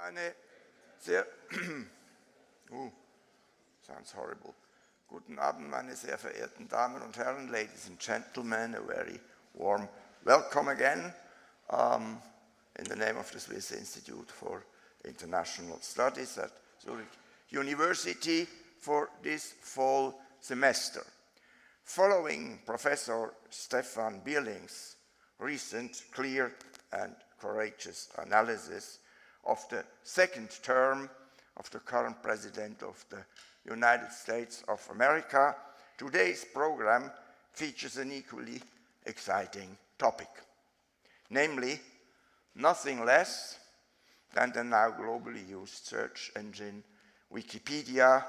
Eine sehr, sounds horrible. Guten Abend, meine sehr verehrten Damen und Herren, ladies and gentlemen, a very warm welcome again in the name of the Swiss Institute for International Studies at Zurich University for this fall semester. Following Professor Stefan Bierling's recent, clear and courageous analysis of the second term of the current President of the United States of America, today's program features an equally exciting topic, namely nothing less than the now globally used search engine Wikipedia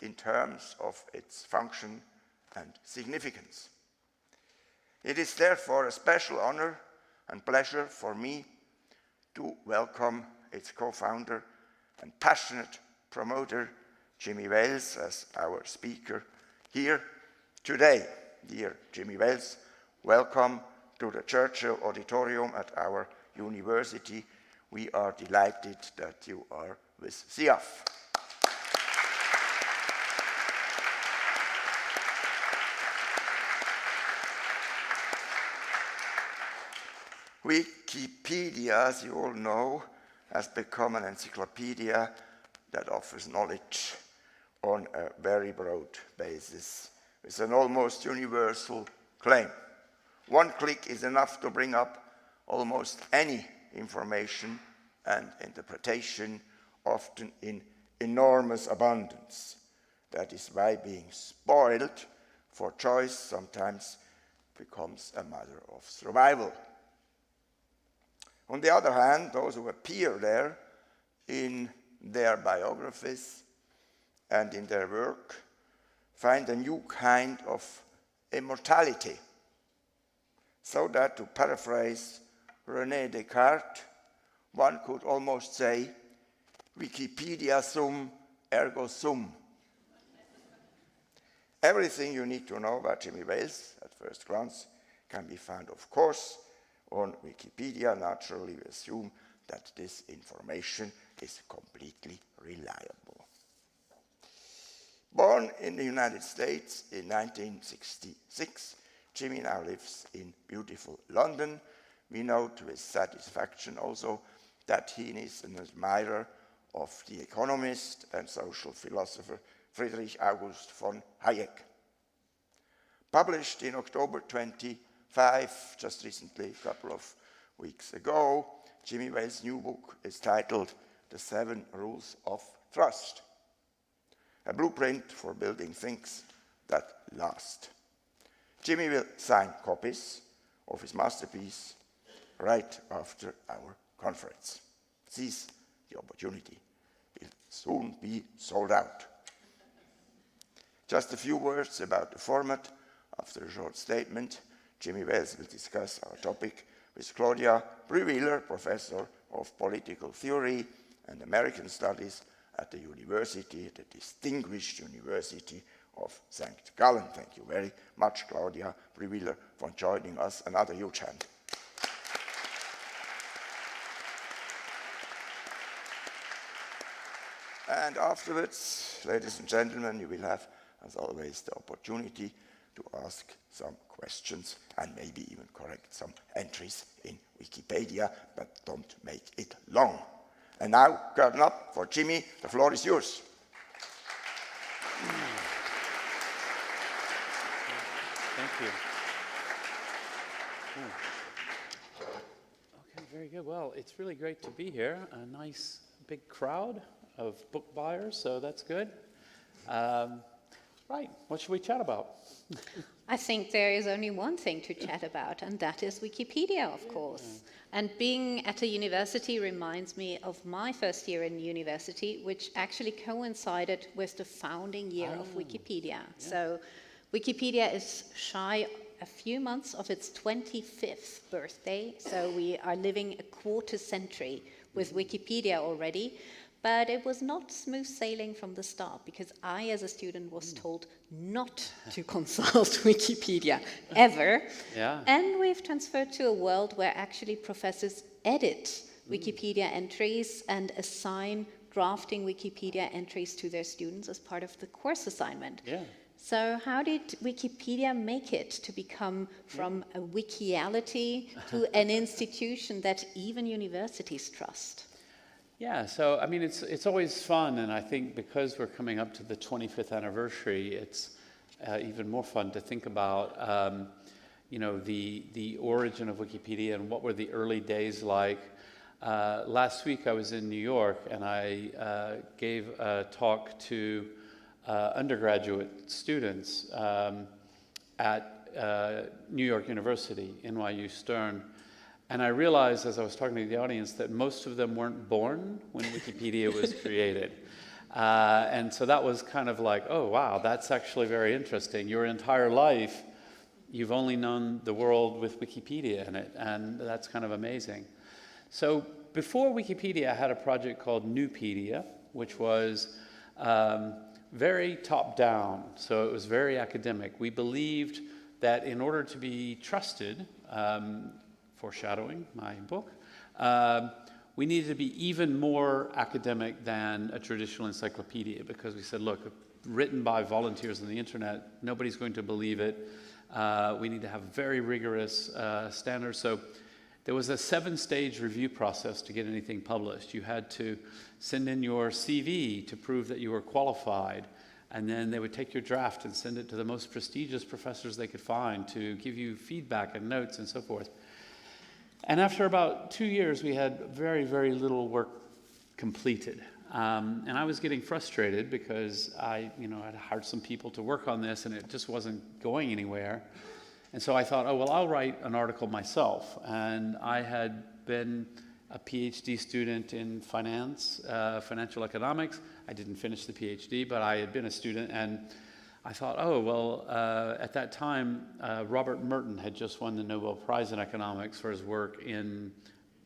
in terms of its function and significance. It is therefore a special honor and pleasure for me to welcome its co-founder and passionate promoter, Jimmy Wales, as our speaker here today. Dear Jimmy Wales, welcome to the Churchill Auditorium at our university. We are delighted that you are with SIAF. Wikipedia, as you all know, has become an encyclopedia that offers knowledge on a very broad basis with an almost universal claim. One click is enough to bring up almost any information and interpretation, often in enormous abundance. That is why being spoiled for choice sometimes becomes a matter of survival. On the other hand, those who appear there in their biographies and in their work find a new kind of immortality. So that, to paraphrase René Descartes, one could almost say, Wikipedia sum, ergo sum. Everything you need to know about Jimmy Wales, at first glance, can be found, of course, on Wikipedia. Naturally, we assume that this information is completely reliable. Born in the United States in 1966, Jimmy now lives in beautiful London. We note with satisfaction also that he is an admirer of the economist and social philosopher Friedrich August von Hayek. Published in October 25, just recently, a couple of weeks ago, Jimmy Wales' new book is titled The 7 Rules of Trust, a blueprint for building things that last. Jimmy will sign copies of his masterpiece right after our conference. Seize the opportunity. It will soon be sold out. Just a few words about the format. After a short statement, Jimmy Wales will discuss our topic with Claudia Brühwiler, Professor of Political Theory and American Studies at the distinguished University of St. Gallen. Thank you very much, Claudia Brühwiler, for joining us. Another huge hand. And afterwards, ladies and gentlemen, you will have, as always, the opportunity to ask some questions and maybe even correct some entries in Wikipedia, but don't make it long. And now, curtain up for Jimmy. The floor is yours. Thank you. Okay, very good. Well, it's really great to be here. A nice big crowd of book buyers, so that's good. Right, what should we chat about? I think there is only one thing to chat about, and that is Wikipedia, of course. And being at a university reminds me of my first year in university, which actually coincided with the founding year of Wikipedia. Yeah. So Wikipedia is shy a few months of its 25th birthday, so we are living a quarter century with Wikipedia already. But it was not smooth sailing from the start, because I, as a student, was told not to consult Wikipedia ever. Yeah. And we've transferred to a world where actually professors edit Wikipedia entries and assign drafting Wikipedia entries to their students as part of the course assignment. Yeah. So how did Wikipedia make it to become from a wikiality to an institution that even universities trust? Yeah, so I mean, it's always fun, and I think because we're coming up to the 25th anniversary, it's even more fun to think about, you know, the origin of Wikipedia and what were the early days like. Last week I was in New York, and I gave a talk to undergraduate students at New York University, NYU Stern. And I realized as I was talking to the audience that most of them weren't born when Wikipedia was created. And so that was kind of like, oh, wow, that's actually very interesting. Your entire life, you've only known the world with Wikipedia in it, and that's kind of amazing. So before Wikipedia, I had a project called Newpedia, which was very top-down, so it was very academic. We believed that in order to be trusted, foreshadowing my book, we needed to be even more academic than a traditional encyclopedia, because we said, look, written by volunteers on the internet, nobody's going to believe it. We need to have very rigorous standards. So there was a 7-stage review process to get anything published. You had to send in your CV to prove that you were qualified, and then they would take your draft and send it to the most prestigious professors they could find to give you feedback and notes and so forth. And after about 2 years, we had very, very little work completed. And I was getting frustrated because I had hired some people to work on this, and it just wasn't going anywhere. And so I thought, oh, well, I'll write an article myself. And I had been a PhD student in finance, financial economics. I didn't finish the PhD, but I had been a student, and I thought, oh, well, at that time, Robert Merton had just won the Nobel Prize in economics for his work in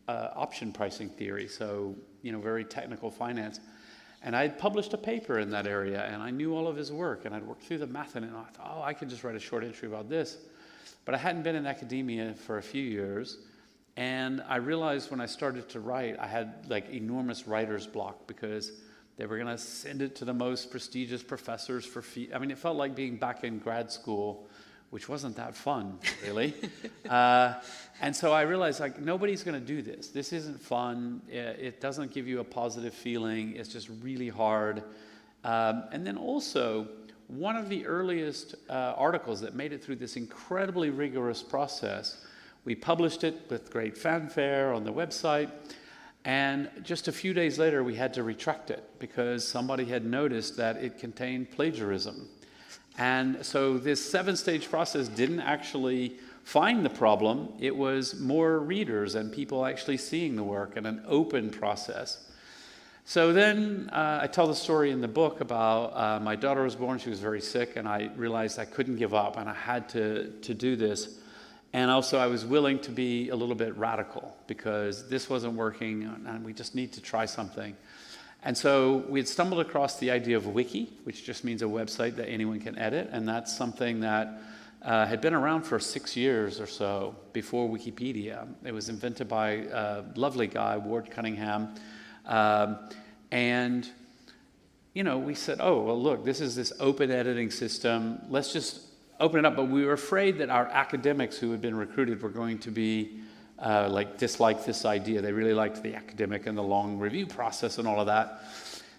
option pricing theory, so, very technical finance. And I had published a paper in that area, and I knew all of his work, and I'd worked through the math in it, and I thought, oh, I could just write a short entry about this. But I hadn't been in academia for a few years, and I realized when I started to write, I had like enormous writer's block, because they were going to send it to the most prestigious professors for fee. I mean, it felt like being back in grad school, which wasn't that fun, really. And so I realized, like, nobody's going to do this. This isn't fun. It doesn't give you a positive feeling. It's just really hard. And then also, one of the earliest articles that made it through this incredibly rigorous process, we published it with great fanfare on the website. And just a few days later, we had to retract it because somebody had noticed that it contained plagiarism. And so this 7-stage process didn't actually find the problem. It was more readers and people actually seeing the work, and an open process. So then I tell the story in the book about my daughter was born. She was very sick, and I realized I couldn't give up, and I had to do this. And also, I was willing to be a little bit radical because this wasn't working, and we just need to try something. And so we had stumbled across the idea of wiki, which just means a website that anyone can edit, and that's something that had been around for 6 years or so before Wikipedia. It was invented by a lovely guy, Ward Cunningham, and we said, oh, well, look, this is this open editing system. Let's just open it up. But we were afraid that our academics who had been recruited were going to be dislike this idea. They really liked the academic and the long review process and all of that.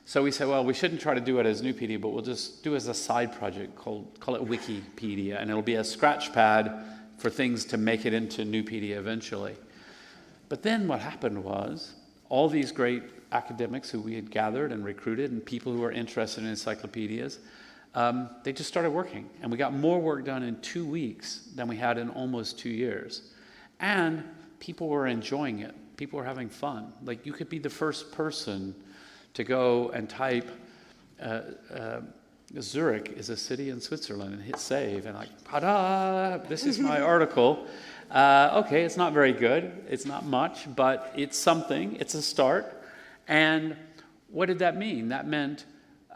So we said, well, we shouldn't try to do it as Newpedia, but we'll just do it as a side project, call it Wikipedia, and it'll be a scratch pad for things to make it into Newpedia eventually. But then what happened was all these great academics who we had gathered and recruited and people who were interested in encyclopedias, they just started working. And we got more work done in 2 weeks than we had in almost 2 years. And people were enjoying it. People were having fun. Like, you could be the first person to go and type Zurich is a city in Switzerland and hit save, and like, ta-da, this is my article. Okay, it's not very good. It's not much, but it's something. It's a start. And what did that mean? That meant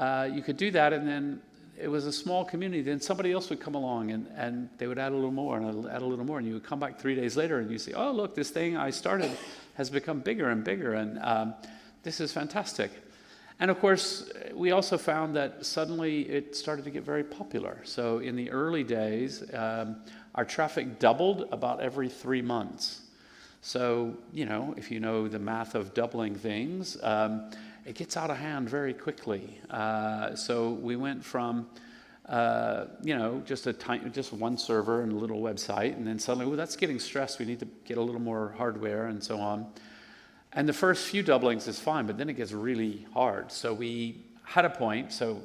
you could do that, and then it was a small community. Then somebody else would come along, and they would add a little more, and add a little more, and you would come back 3 days later, and you say, oh, look, this thing I started has become bigger and bigger, and this is fantastic. And of course, we also found that suddenly it started to get very popular. So in the early days, our traffic doubled about every 3 months. So, you know, if you know the math of doubling things, it gets out of hand very quickly. So we went from, you know, just one server and a little website, and then suddenly, well, that's getting stressed. We need to get a little more hardware and so on. And the first few doublings is fine, but then it gets really hard. So we had a point. So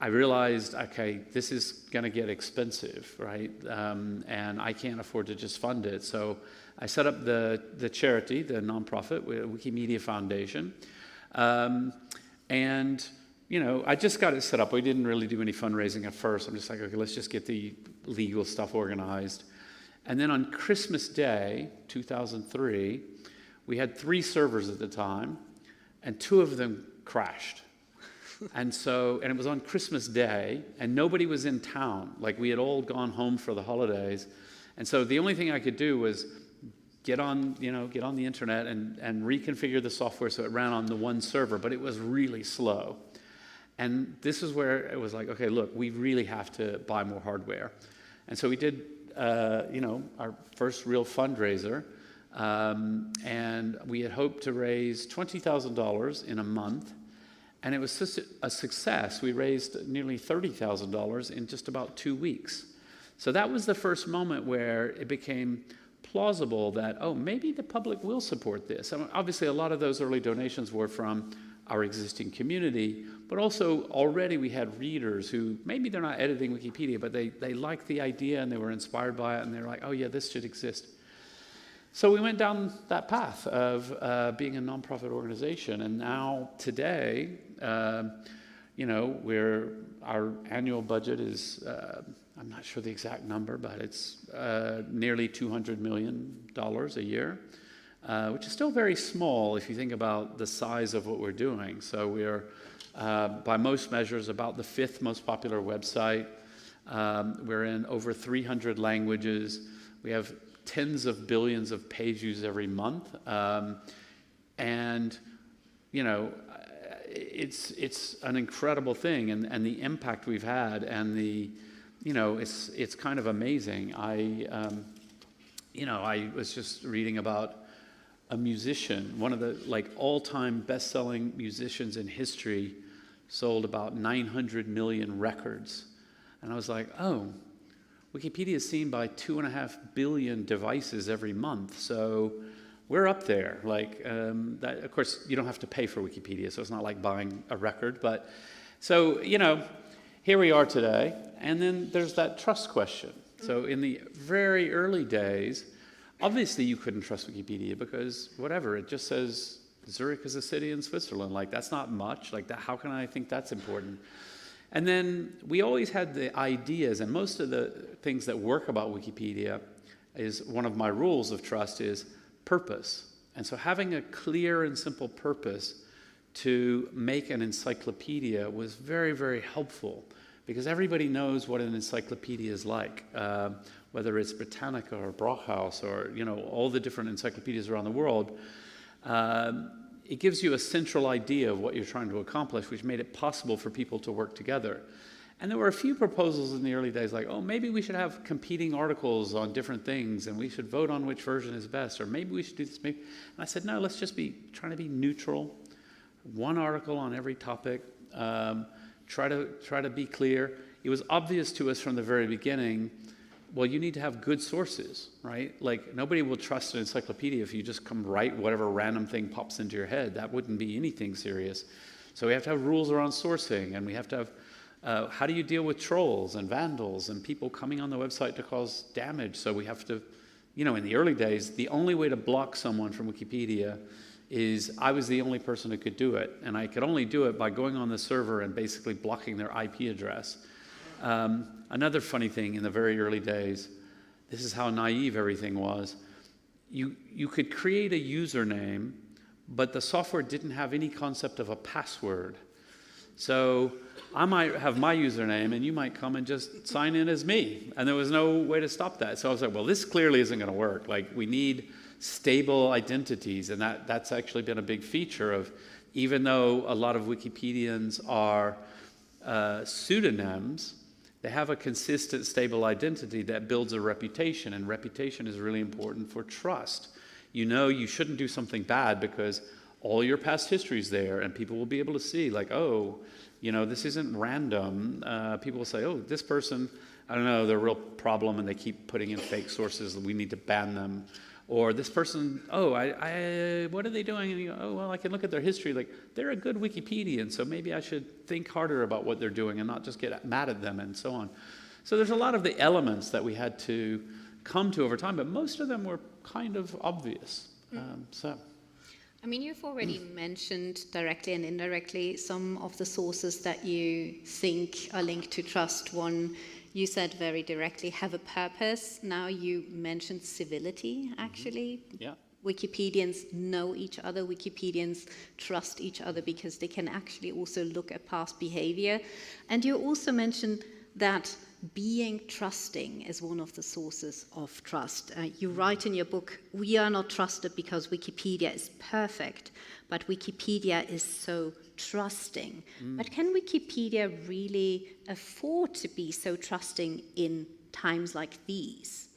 I realized, okay, this is going to get expensive, right? And I can't afford to just fund it. So I set up the charity, the nonprofit, Wikimedia Foundation. And, you know, I just got it set up. We didn't really do any fundraising at first. I'm just like, okay, let's just get the legal stuff organized. And then on Christmas Day, 2003, we had 3 servers at the time, and 2 of them crashed. And it was on Christmas Day, and nobody was in town. Like, we had all gone home for the holidays. And so the only thing I could do was get on the internet and reconfigure the software so it ran on the one server, but it was really slow. And this is where it was like, okay, look, we really have to buy more hardware. And so we did, our first real fundraiser. And we had hoped to raise $20,000 in a month, and it was such a success. We raised nearly $30,000 in just about 2 weeks. So that was the first moment where it became plausible that, oh, maybe the public will support this. I mean, obviously, a lot of those early donations were from our existing community, but also already we had readers who, maybe they're not editing Wikipedia, but they liked the idea and they were inspired by it, and they were like, oh yeah, this should exist. So we went down that path of being a nonprofit organization, and now today, our annual budget is, I'm not sure the exact number, but it's nearly $200 million a year, which is still very small if you think about the size of what we're doing. So we're, by most measures, about the 5th most popular website. We're in over 300 languages. We have tens of billions of page views every month, and it's an incredible thing, and the impact we've had, and it's kind of amazing. I was just reading about a musician, one of the all-time best-selling musicians in history, sold about 900 million records, and I was like, oh. Wikipedia is seen by 2.5 billion devices every month, so we're up there. That, of course, you don't have to pay for Wikipedia, so it's not like buying a record. But so, here we are today, and then there's that trust question. So in the very early days, obviously you couldn't trust Wikipedia because whatever, it just says Zurich is a city in Switzerland. That's not much. How can I think that's important? And then we always had the ideas, and most of the things that work about Wikipedia is one of my rules of trust is purpose. And so having a clear and simple purpose to make an encyclopedia was very, very helpful because everybody knows what an encyclopedia is like, whether it's Britannica or Brockhaus or all the different encyclopedias around the world. It gives you a central idea of what you're trying to accomplish, which made it possible for people to work together. And there were a few proposals in the early days like, oh, maybe we should have competing articles on different things, and we should vote on which version is best, or maybe we should do this. And I said, no, let's just be trying to be neutral. One article on every topic. Try to be clear. It was obvious to us from the very beginning, well, you need to have good sources, right? Nobody will trust an encyclopedia if you just come write whatever random thing pops into your head. That wouldn't be anything serious. So we have to have rules around sourcing, and we have to have, how do you deal with trolls and vandals and people coming on the website to cause damage? So we have to, in the early days, the only way to block someone from Wikipedia is I was the only person who could do it, and I could only do it by going on the server and basically blocking their IP address. Another funny thing in the very early days, this is how naive everything was. You could create a username, but the software didn't have any concept of a password. So I might have my username, and you might come and just sign in as me, and there was no way to stop that. So I was like, well, this clearly isn't going to work. We need stable identities, and that's actually been a big feature of, even though a lot of Wikipedians are pseudonyms, they have a consistent, stable identity that builds a reputation, and reputation is really important for trust. You know you shouldn't do something bad because all your past history is there, and people will be able to see, like, oh, you know, this isn't random. People will say, oh, this person, I don't know, they're a real problem, and they keep putting in fake sources, we need to ban them. Or this person, oh, what are they doing? And you go, oh, well, I can look at their history. Like, they're a good Wikipedian, so maybe I should think harder about what they're doing and not just get mad at them and so on. So there's a lot of the elements that we had to come to over time, but most of them were kind of obvious. I mean, you've already mentioned directly and indirectly some of the sources that you think are linked to trust. One, you said very directly, have a purpose. Now you mentioned civility, actually. Yeah. Wikipedians know each other. Wikipedians trust each other because they can actually also look at past behavior. And you also mentioned that being trusting is one of the sources of trust. You write in your book, we are not trusted because Wikipedia is perfect, but Wikipedia is so trusting. But can Wikipedia really afford to be so trusting in times like these?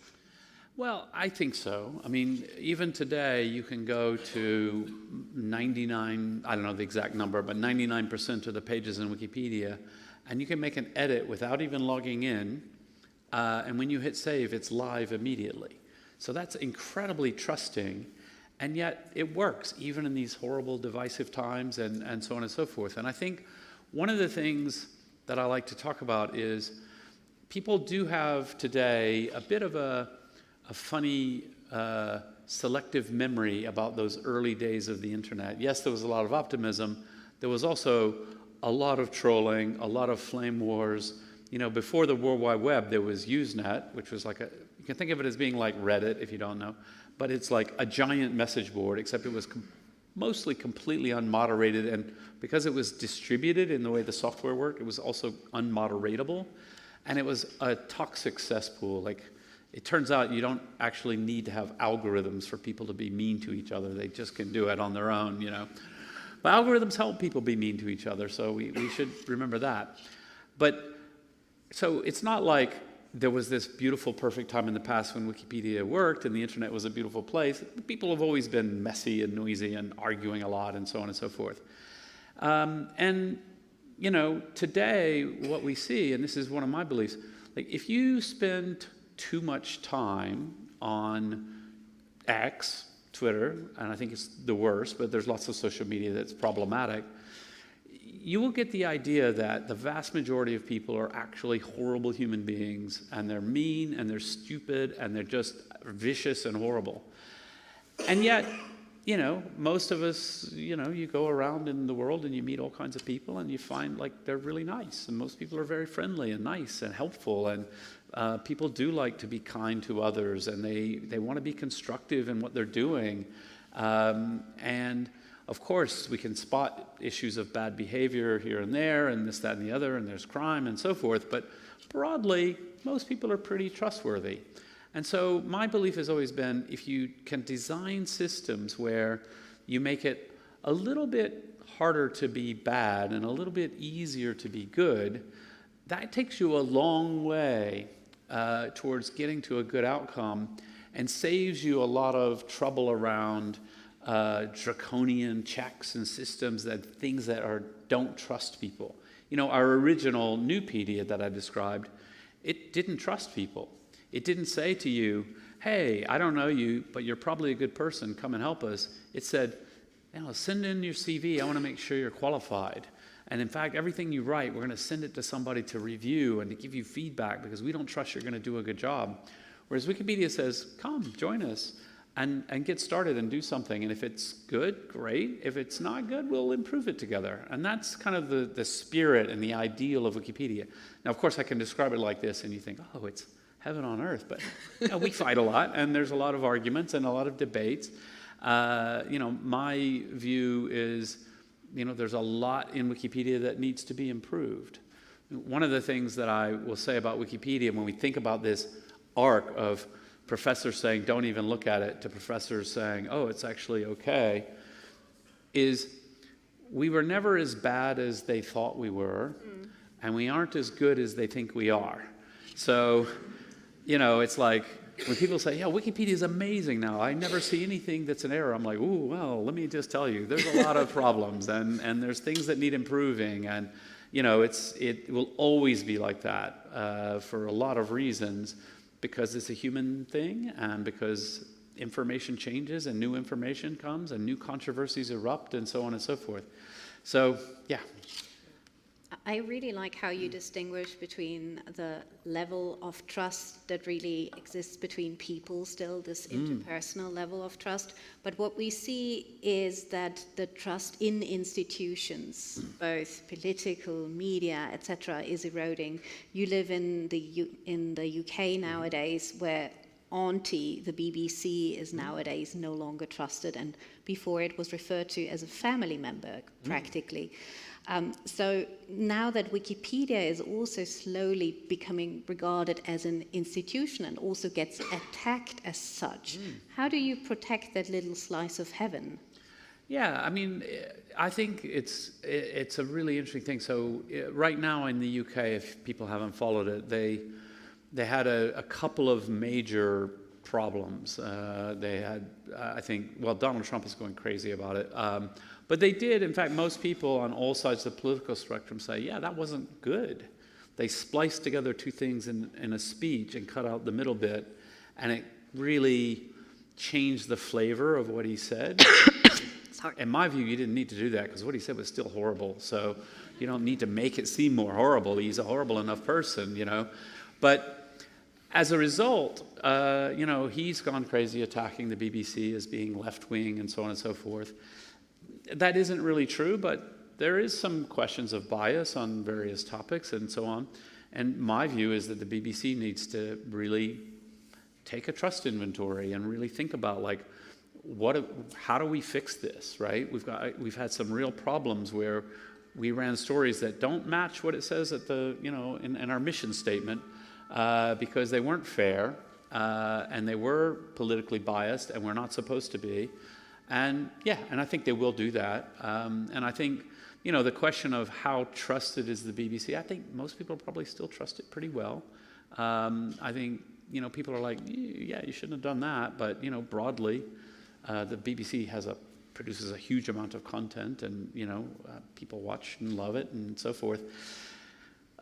Well, I think so. I mean, even today, you can go to 99, I don't know the exact number, but 99% of the pages in Wikipedia, and you can make an edit without even logging in, and when you hit save, it's live immediately. So that's incredibly trusting, and yet it works, even in these horrible divisive times and so on and so forth. And I think one of the things that I like to talk about is people do have today a bit of a funny selective memory about those early days of the internet. Yes, there was a lot of optimism. There was also a lot of trolling, a lot of flame wars. You know, before the World Wide Web, there was Usenet, which was like you can think of it as being like Reddit, if you don't know, but it's like a giant message board, except it was mostly completely unmoderated, and because it was distributed in the way the software worked, it was also unmoderatable, and it was a toxic cesspool. Like, it turns out you don't actually need to have algorithms for people to be mean to each other. They just can do it on their own, you know. But algorithms help people be mean to each other, so we should remember that. But so it's not like there was this beautiful, perfect time in the past when Wikipedia worked and the internet was a beautiful place. People have always been messy and noisy and arguing a lot and so on and so forth. And, you know, today what we see, and this is one of my beliefs, like if you spend too much time on X, Twitter, and I think it's the worst, but there's lots of social media that's problematic, you will get the idea that the vast majority of people are actually horrible human beings, and they're mean, and they're stupid, and they're just vicious and horrible. And yet, you know, most of us, you know, you go around in the world and you meet all kinds of people, and you find, like, they're really nice, and most people are very friendly and nice and helpful, and people do like to be kind to others, and they want to be constructive in what they're doing. And of course, we can spot issues of bad behavior here and there, and this, that, and the other, and there's crime and so forth, but broadly, most people are pretty trustworthy. And so my belief has always been, if you can design systems where you make it a little bit harder to be bad and a little bit easier to be good, that takes you a long way towards getting to a good outcome and saves you a lot of trouble around draconian checks and systems, things that don't trust people. You know, our original Nupedia that I described, it didn't trust people. It didn't say to you, hey, I don't know you, but you're probably a good person, come and help us. It said, send in your CV, I want to make sure you're qualified. And in fact, everything you write, we're going to send it to somebody to review and to give you feedback because we don't trust you're going to do a good job. Whereas Wikipedia says, come, join us and get started and do something. And if it's good, great. If it's not good, we'll improve it together. And that's kind of the spirit and the ideal of Wikipedia. Now, of course, I can describe it like this and you think, oh, it's heaven on earth. But we fight a lot and there's a lot of arguments and a lot of debates. My view is, there's a lot in Wikipedia that needs to be improved. One of the things that I will say about Wikipedia when we think about this arc of professors saying, don't even look at it, to professors saying, oh, it's actually okay, is we were never as bad as they thought we were, and we aren't as good as they think we are. So, you know, it's like, when people say, yeah, Wikipedia is amazing now, I never see anything that's an error, I'm like, ooh, well, let me just tell you, there's a lot of problems, and there's things that need improving, and, you know, it will always be like that for a lot of reasons, because it's a human thing, and because information changes, and new information comes, and new controversies erupt, and so on and so forth. So, yeah. I really like how you distinguish between the level of trust that really exists between people still, this interpersonal level of trust. But what we see is that the trust in institutions, both political, media, etc., is eroding. You live in the UK nowadays, where Auntie, the BBC, is nowadays no longer trusted, and before it was referred to as a family member, practically. So now that Wikipedia is also slowly becoming regarded as an institution and also gets attacked as such, how do you protect that little slice of heaven? Yeah, I mean, I think it's a really interesting thing. So right now in the UK, if people haven't followed it, they had a couple of major problems. They had, I think, well, Donald Trump is going crazy about it. But they did, in fact, most people on all sides of the political spectrum say, yeah, that wasn't good. They spliced together two things in a speech and cut out the middle bit, and it really changed the flavor of what he said. Sorry. In my view, you didn't need to do that, because what he said was still horrible. So you don't need to make it seem more horrible. He's a horrible enough person, you know. But as a result, you know, he's gone crazy attacking the BBC as being left-wing and so on and so forth. That isn't really true, but there is some questions of bias on various topics and so on. And my view is that the BBC needs to really take a trust inventory and really think about, like, how do we fix this, right? We've had some real problems where we ran stories that don't match what it says at the, you know, in our mission statement, because they weren't fair, and they were politically biased, and we're not supposed to be. And yeah, and I think they will do that. And I think, you know, the question of how trusted is the BBC, I think most people probably still trust it pretty well. I think, you know, people are like, yeah, you shouldn't have done that. But, you know, broadly, the BBC produces a huge amount of content, and, you know, people watch and love it and so forth.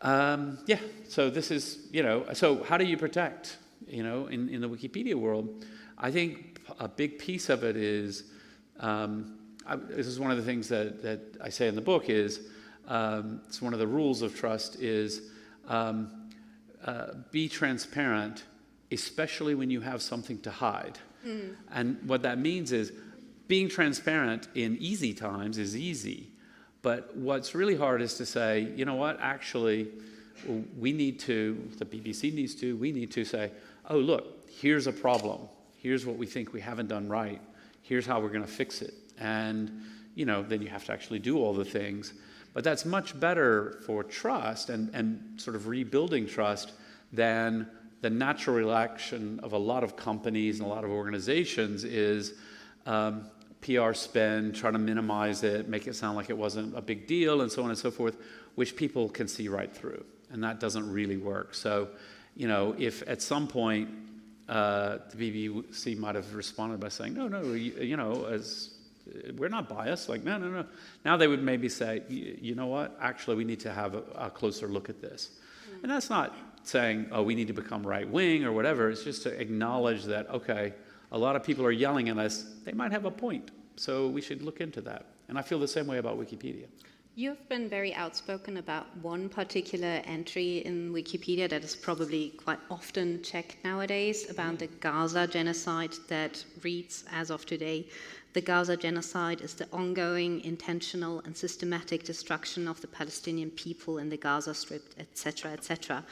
Yeah, so this is, you know, so how do you protect, you know, in the Wikipedia world? I think a big piece of it is, this is one of the things that I say in the book is, it's one of the rules of trust is, be transparent, especially when you have something to hide. And what that means is, being transparent in easy times is easy, but what's really hard is to say, you know what, actually, the BBC needs to, we need to say, oh, look, here's a problem. Here's what we think we haven't done right. Here's how we're going to fix it. And, you know, then you have to actually do all the things. But that's much better for trust and sort of rebuilding trust than the natural reaction of a lot of companies and a lot of organizations is PR spend, trying to minimize it, make it sound like it wasn't a big deal, and so on and so forth, which people can see right through. And that doesn't really work. So, you know, if at some point the BBC might have responded by saying, no, you know, we're not biased, like, no. Now they would maybe say, you know what, actually we need to have a closer look at this. And that's not saying, oh, we need to become right-wing or whatever. It's just to acknowledge that, okay, a lot of people are yelling at us. They might have a point, so we should look into that. And I feel the same way about Wikipedia. You've been very outspoken about one particular entry in Wikipedia that is probably quite often checked nowadays, about the Gaza genocide, that reads, as of today, the Gaza genocide is the ongoing, intentional and systematic destruction of the Palestinian people in the Gaza Strip, etc., etc.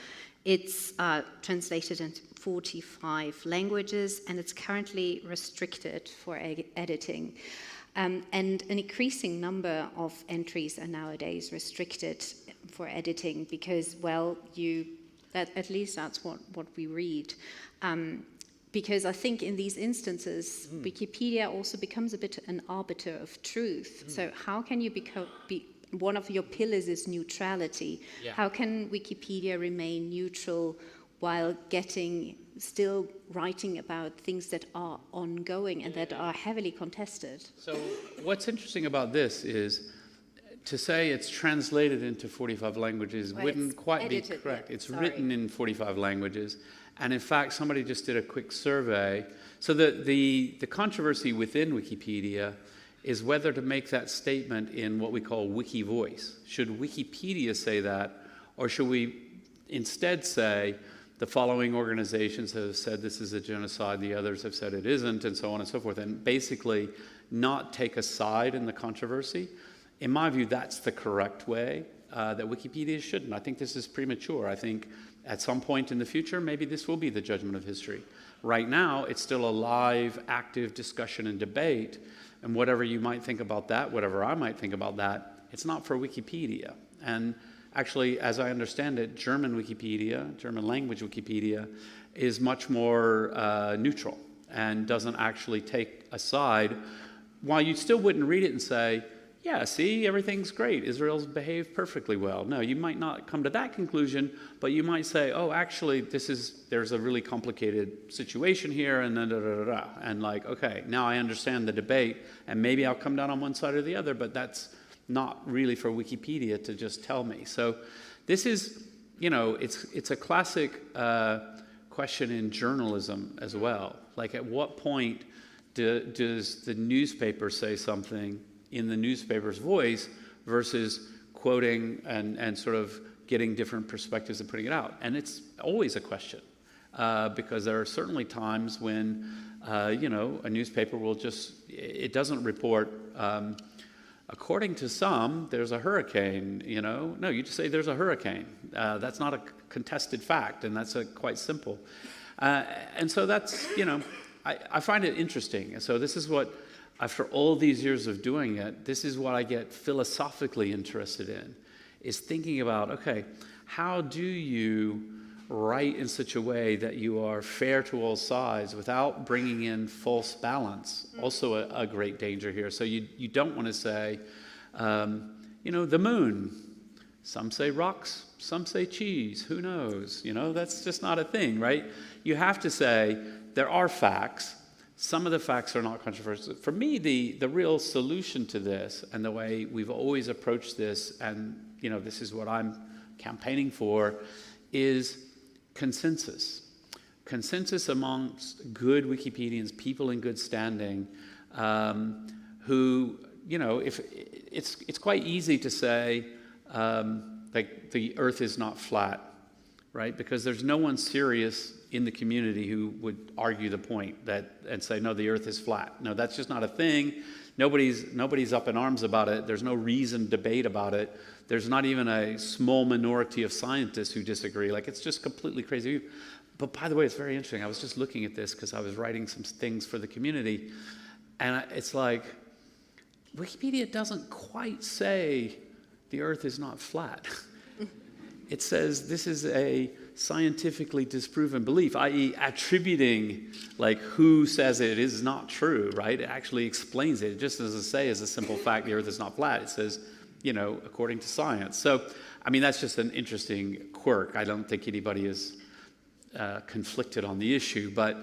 It's translated into 45 languages, and it's currently restricted for editing. And an increasing number of entries are nowadays restricted for editing because, well, at least that's what we read. because I think in these instances, Wikipedia also becomes a bit an arbiter of truth. So how can you be one of your pillars is neutrality. Yeah. How can Wikipedia remain neutral while still writing about things that are ongoing and that are heavily contested? So what's interesting about this is to say it's translated into 45 languages wouldn't quite be correct. It's written in 45 languages. And in fact, somebody just did a quick survey. So the controversy within Wikipedia is whether to make that statement in what we call wiki voice. Should Wikipedia say that, or should we instead say the following organizations have said this is a genocide, the others have said it isn't, and so on and so forth, and basically not take a side in the controversy? In my view, that's the correct way that Wikipedia shouldn't. I think this is premature. I think at some point in the future, maybe this will be the judgment of history. Right now, it's still a live, active discussion and debate, and whatever you might think about that, whatever I might think about that, it's not for Wikipedia. And actually, as I understand it, German Wikipedia, German language Wikipedia, is much more neutral and doesn't actually take a side, while you still wouldn't read it and say, yeah, see, everything's great. Israel's behaved perfectly well. No, you might not come to that conclusion, but you might say, oh, actually, there's a really complicated situation here, and da-da-da-da-da. And like, okay, now I understand the debate, and maybe I'll come down on one side or the other, but that's not really for Wikipedia to just tell me. So this is, it's a classic question in journalism as well. Like, at what point does the newspaper say something in the newspaper's voice versus quoting and sort of getting different perspectives and putting it out? And it's always a question, because there are certainly times when, a newspaper will it doesn't report, according to some, there's a hurricane, No, you just say there's a hurricane. That's not a contested fact, and that's quite simple. And so that's, I find it interesting. So this is what, after all these years of doing it, this is what I get philosophically interested in, is thinking about, okay, how do you write in such a way that you are fair to all sides without bringing in false balance? Also a great danger here. So you don't want to say, the moon. Some say rocks, some say cheese, who knows? That's just not a thing, right? You have to say there are facts. Some of the facts are not controversial. For me, the real solution to this, and the way we've always approached this, and this is what I'm campaigning for, is consensus. Consensus amongst good Wikipedians, people in good standing, who, if it's quite easy to say, like, the Earth is not flat, right? Because there's no one serious in the community who would argue the point and say, no, the Earth is flat. No, that's just not a thing. Nobody's up in arms about it. There's no reason to debate about it. There's not even a small minority of scientists who disagree. Like, it's just completely crazy. But by the way, it's very interesting. I was just looking at this because I was writing some things for the community, and it's like, Wikipedia doesn't quite say the Earth is not flat. It says this is a scientifically disproven belief, i.e. attributing, like, who says it is not true, right? It actually explains it. It just doesn't say as a simple fact the Earth is not flat. It says, according to science. So, I mean, that's just an interesting quirk. I don't think anybody is conflicted on the issue. But,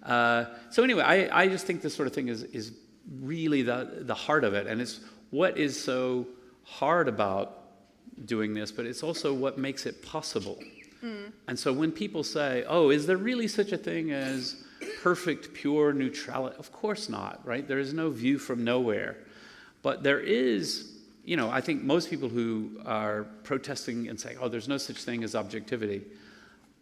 so anyway, I just think this sort of thing is really the heart of it. And it's what is so hard about doing this, but it's also what makes it possible. And so when people say, oh, is there really such a thing as perfect, pure neutrality? Of course not, right? There is no view from nowhere. But there is, I think most people who are protesting and saying, oh, there's no such thing as objectivity,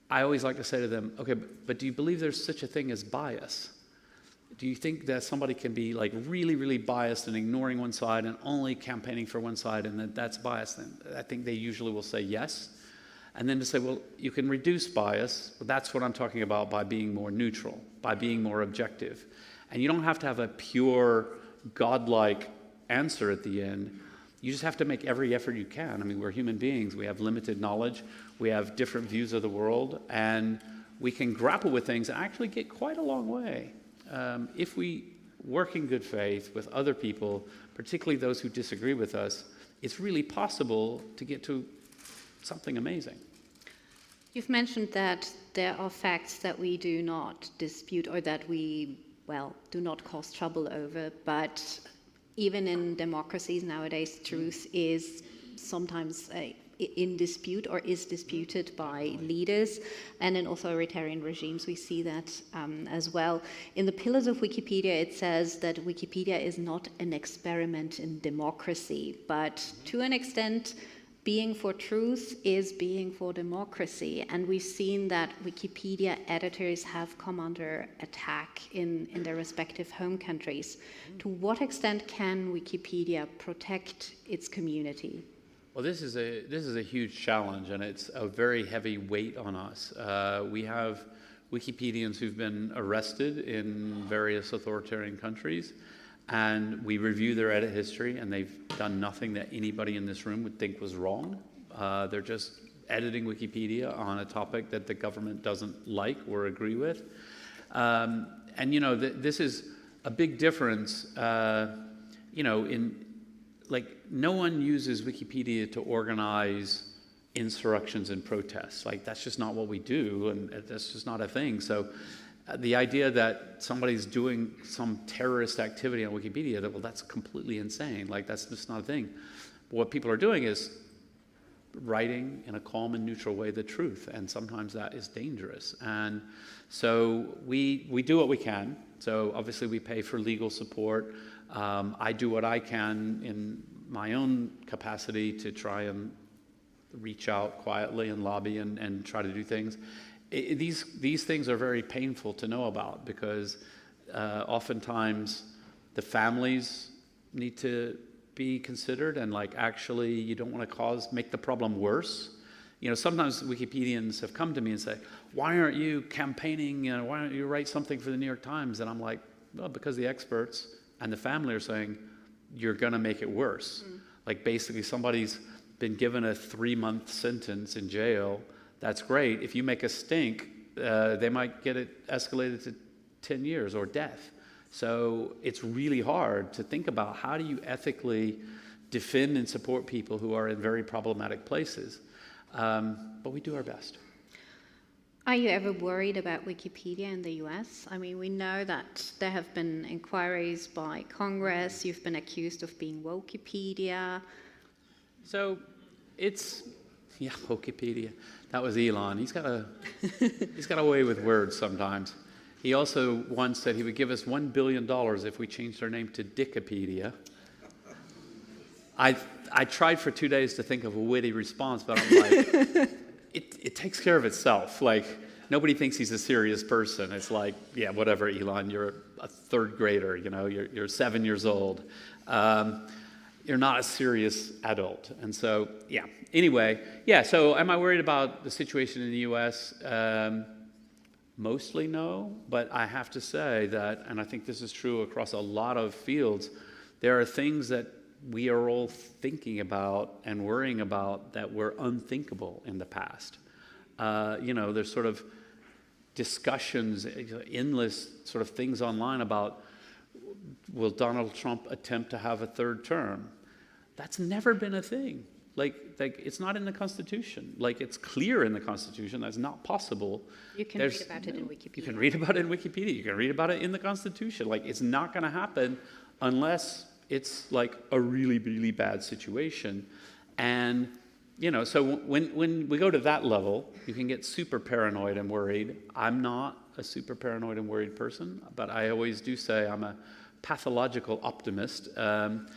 I always like to say to them, okay, but do you believe there's such a thing as bias? Do you think that somebody can be, like, really, really biased and ignoring one side and only campaigning for one side, and that's bias? Then I think they usually will say yes. And then to say, well, you can reduce bias, but that's what I'm talking about by being more neutral, by being more objective. And you don't have to have a pure, godlike answer at the end. You just have to make every effort you can. I mean, we're human beings. We have limited knowledge. We have different views of the world. And we can grapple with things and actually get quite a long way if we work in good faith with other people, particularly those who disagree with us. It's really possible to get to something amazing. You've mentioned that there are facts that we do not dispute or that we, well, do not cause trouble over, but even in democracies nowadays, truth is sometimes in dispute or is disputed by leaders, and in authoritarian regimes we see that as well. In the pillars of Wikipedia it says that Wikipedia is not an experiment in democracy, but to an extent being for truth is being for democracy, and we've seen that Wikipedia editors have come under attack in their respective home countries. To what extent can Wikipedia protect its community? Well, this is a huge challenge, and it's a very heavy weight on us. We have Wikipedians who've been arrested in various authoritarian countries, and we review their edit history, and they've done nothing that anybody in this room would think was wrong. They're just editing Wikipedia on a topic that the government doesn't like or agree with. And you know, this is a big difference, you know, like, no one uses Wikipedia to organize insurrections and protests. Like, that's just not what we do, and that's just not a thing. So the idea that somebody's doing some terrorist activity on Wikipedia, well, that's completely insane. Like, that's just not a thing. But what people are doing is writing in a calm and neutral way the truth, and sometimes that is dangerous. And so we do what we can. So obviously we pay for legal support. I do what I can in my own capacity to try and reach out quietly and lobby and try to do things. These things are very painful to know about, because oftentimes the families need to be considered, and like, actually you don't want to make the problem worse. You know, sometimes Wikipedians have come to me and say, why aren't you campaigning, you know, why don't you write something for the New York Times? And I'm like, well, because the experts and the family are saying, you're going to make it worse. Like, basically somebody's been given a 3-month sentence in jail. That's great. If you make a stink, they might get it escalated to 10 years or death. So it's really hard to think about, how do you ethically defend and support people who are in very problematic places? But we do our best. Are you ever worried about Wikipedia in the US? I mean, we know that there have been inquiries by Congress. You've been accused of being Wokepedia. So it's, yeah, Wikipedia. That was Elon. He's got a way with words sometimes. He also once said he would give us $1 billion if we changed our name to Dickipedia. I tried for 2 days to think of a witty response, but I'm like, it takes care of itself. Like, nobody thinks he's a serious person. It's like, yeah, whatever, Elon, you're a third grader, you know, you're 7 years old. You're not a serious adult. And so, yeah. Anyway, yeah, so am I worried about the situation in the U.S.? Mostly no, but I have to say that, and I think this is true across a lot of fields, there are things that we are all thinking about and worrying about that were unthinkable in the past. You know, there's sort of discussions, endless sort of things online about, will Donald Trump attempt to have a third term? That's never been a thing. Like it's not in the Constitution. Like, it's clear in the Constitution that's not possible. You can read about it in Wikipedia. You can read about it in Wikipedia. You can read about it in the Constitution. Like, it's not going to happen unless it's like a really, really bad situation. And, you know, so when we go to that level, you can get super paranoid and worried. I'm not a super paranoid and worried person, but I always do say I'm a pathological optimist, and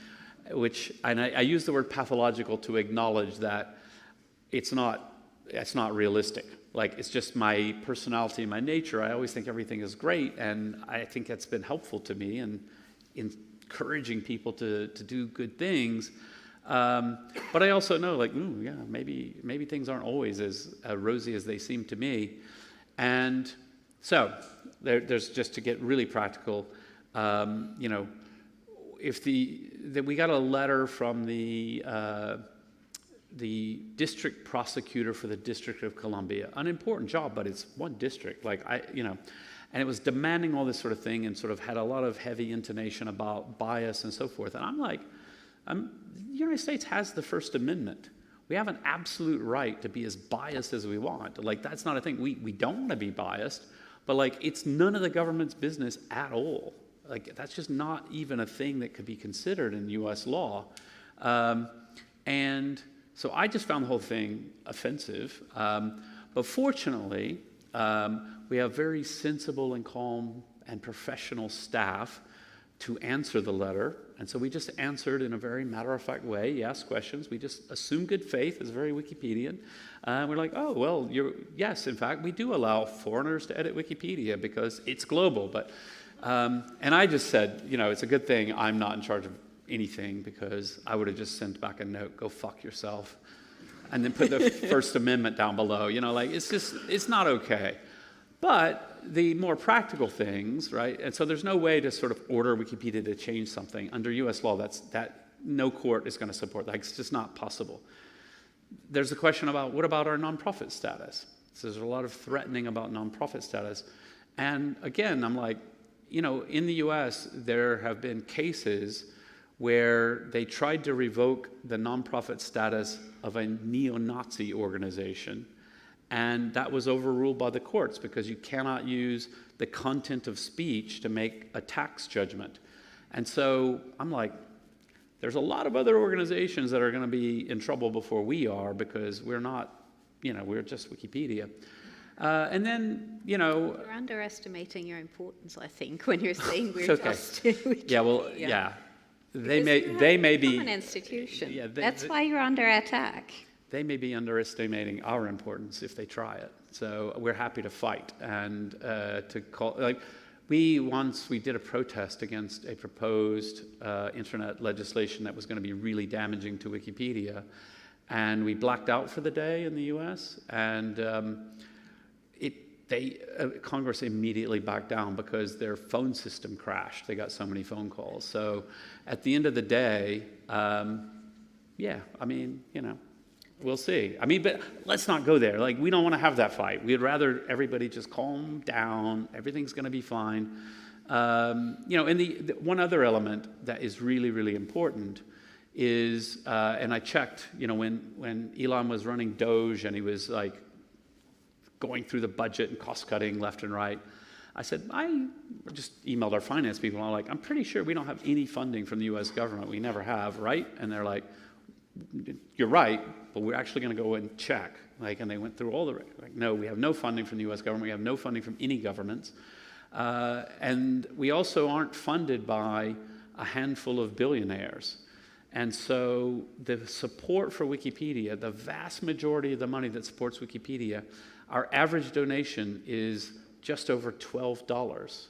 I use the word pathological to acknowledge that it's not realistic. Like, it's just my personality, my nature. I always think everything is great, and I think that's been helpful to me and encouraging people to do good things. But I also know, like, yeah, maybe things aren't always as rosy as they seem to me. And so there's, just to get really practical, you know, if we got a letter from the the district prosecutor for the District of Columbia. An important job, but it's one district. And it was demanding all this sort of thing and sort of had a lot of heavy intonation about bias and so forth. And I'm like, the United States has the First Amendment. We have an absolute right to be as biased as we want. Like, that's not a thing. We don't want to be biased, but like, it's none of the government's business at all. Like, that's just not even a thing that could be considered in US law. And so I just found the whole thing offensive. But fortunately, we have very sensible and calm and professional staff to answer the letter. And so we just answered in a very matter-of-fact way. You ask questions. We just assume good faith is very Wikipedian. We're like, oh, well, yes, in fact, we do allow foreigners to edit Wikipedia because it's global. But and I just said, it's a good thing I'm not in charge of anything, because I would have just sent back a note, go fuck yourself, and then put the First Amendment down below. It's not okay. But the more practical things, right? And so there's no way to sort of order Wikipedia to change something. Under US law, that no court is going to support that. It's just not possible. There's a question about, what about our nonprofit status? So there's a lot of threatening about nonprofit status. And again, I'm like, in the US, there have been cases where they tried to revoke the nonprofit status of a neo-Nazi organization, and that was overruled by the courts because you cannot use the content of speech to make a tax judgment. And so I'm like, there's a lot of other organizations that are going to be in trouble before we are, because we're not, we're just Wikipedia. And then, You're underestimating your importance, I think, when you're saying we're okay. just Wikipedia. Yeah, well, yeah. They may be an institution. Yeah, that's why you're under attack. They may be underestimating our importance if they try it. So we're happy to fight and to call. Like, we did a protest against a proposed internet legislation that was going to be really damaging to Wikipedia, and we blacked out for the day in the U.S. and Congress immediately backed down because their phone system crashed. They got so many phone calls. So at the end of the day, we'll see. But let's not go there. Like, we don't want to have that fight. We'd rather everybody just calm down. Everything's going to be fine. And the one other element that is really, really important is, and I checked, when Elon was running Doge and he was like, going through the budget and cost-cutting left and right, I said, I just emailed our finance people, and I'm like, I'm pretty sure we don't have any funding from the U.S. government. We never have, right? And they're like, you're right, but we're actually going to go and check. And they went through all no, we have no funding from the U.S. government. We have no funding from any governments. And we also aren't funded by a handful of billionaires. And so the support for Wikipedia, the vast majority of the money that supports Wikipedia, our average donation is just over $12.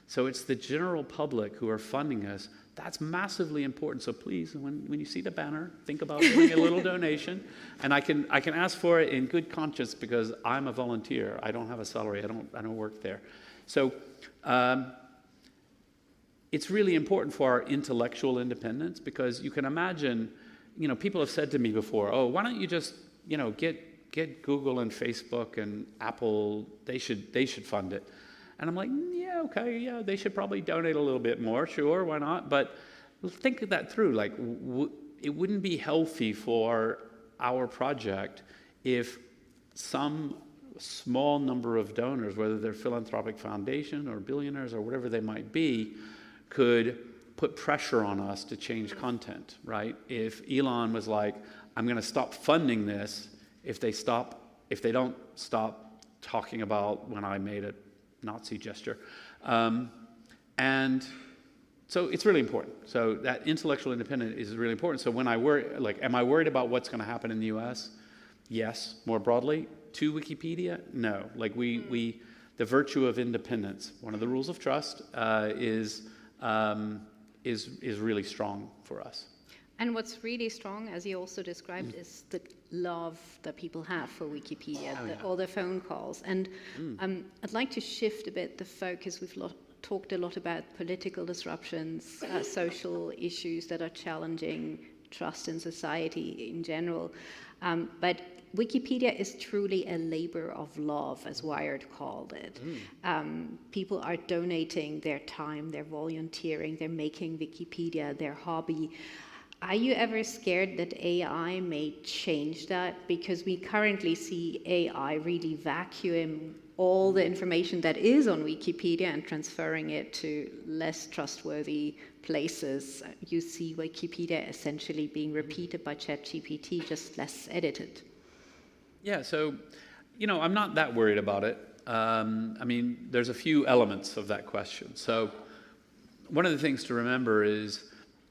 So it's the general public who are funding us. That's massively important. So please, when you see the banner, think about doing a little donation. And I can ask for it in good conscience because I'm a volunteer. I don't have a salary. I don't work there. So it's really important for our intellectual independence, because you can imagine, people have said to me before, oh, why don't you just, get Google and Facebook and Apple, they should fund it. And I'm like, yeah, okay, yeah, they should probably donate a little bit more, sure, why not? But think of that through. Like, it wouldn't be healthy for our project if some small number of donors, whether they're philanthropic foundation or billionaires or whatever they might be, could put pressure on us to change content, right? If Elon was like, I'm going to stop funding this if they don't stop talking about when I made a Nazi gesture. And so it's really important. So that intellectual independence is really important. So when I worry, am I worried about what's going to happen in the US? Yes. More broadly, to Wikipedia? No. The virtue of independence, one of the rules of trust, is really strong for us. And what's really strong, as you also described, is the love that people have for Wikipedia, all the phone calls. And I'd like to shift a bit the focus. We've talked a lot about political disruptions, social issues that are challenging trust in society in general. But Wikipedia is truly a labor of love, as Wired called it. People are donating their time, they're volunteering, they're making Wikipedia their hobby. Are you ever scared that AI may change that? Because we currently see AI really vacuum all the information that is on Wikipedia and transferring it to less trustworthy places. You see Wikipedia essentially being repeated by ChatGPT, just less edited. Yeah, so, I'm not that worried about it. There's a few elements of that question. So one of the things to remember is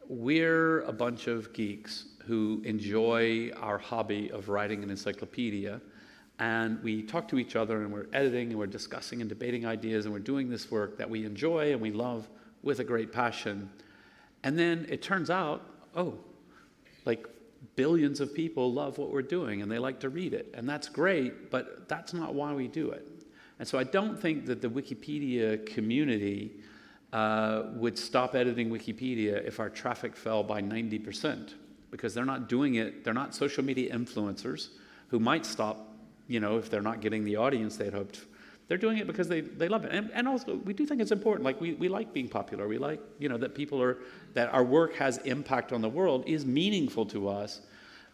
we're a bunch of geeks who enjoy our hobby of writing an encyclopedia, and we talk to each other, and we're editing, and we're discussing and debating ideas, and we're doing this work that we enjoy and we love with a great passion. And then it turns out, billions of people love what we're doing, and they like to read it, and that's great, but that's not why we do it. And so I don't think that the Wikipedia community would stop editing Wikipedia if our traffic fell by 90%, because they're not doing it, they're not social media influencers who might stop, if they're not getting the audience they'd hoped. They're doing it because they love it. And also, we do think it's important. Like, we like being popular. We like, that that our work has impact on the world, is meaningful to us.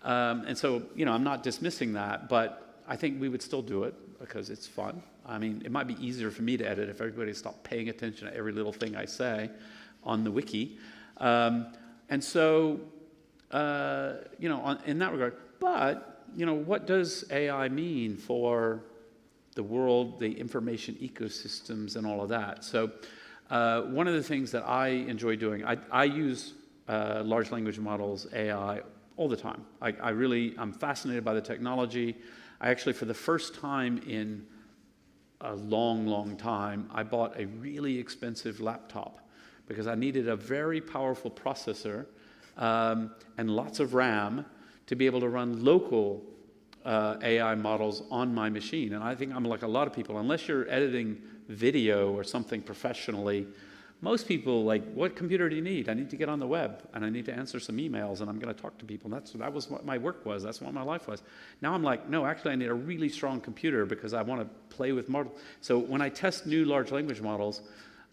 And so, I'm not dismissing that, but I think we would still do it because it's fun. It might be easier for me to edit if everybody stopped paying attention to every little thing I say on the wiki. And so, in that regard. But, what does AI mean for the world, the information ecosystems, and all of that? So one of the things that I enjoy doing, I use large language models, AI, all the time. I'm fascinated by the technology. I actually, for the first time in a long, long time, I bought a really expensive laptop because I needed a very powerful processor and lots of RAM to be able to run local AI models on my machine. And I think I'm like a lot of people, unless you're editing video or something professionally, most people, what computer do you need? I need to get on the web, and I need to answer some emails, and I'm going to talk to people. And that was what my work was. That's what my life was. Now I'm like, no, actually I need a really strong computer because I want to play with models. So when I test new large language models,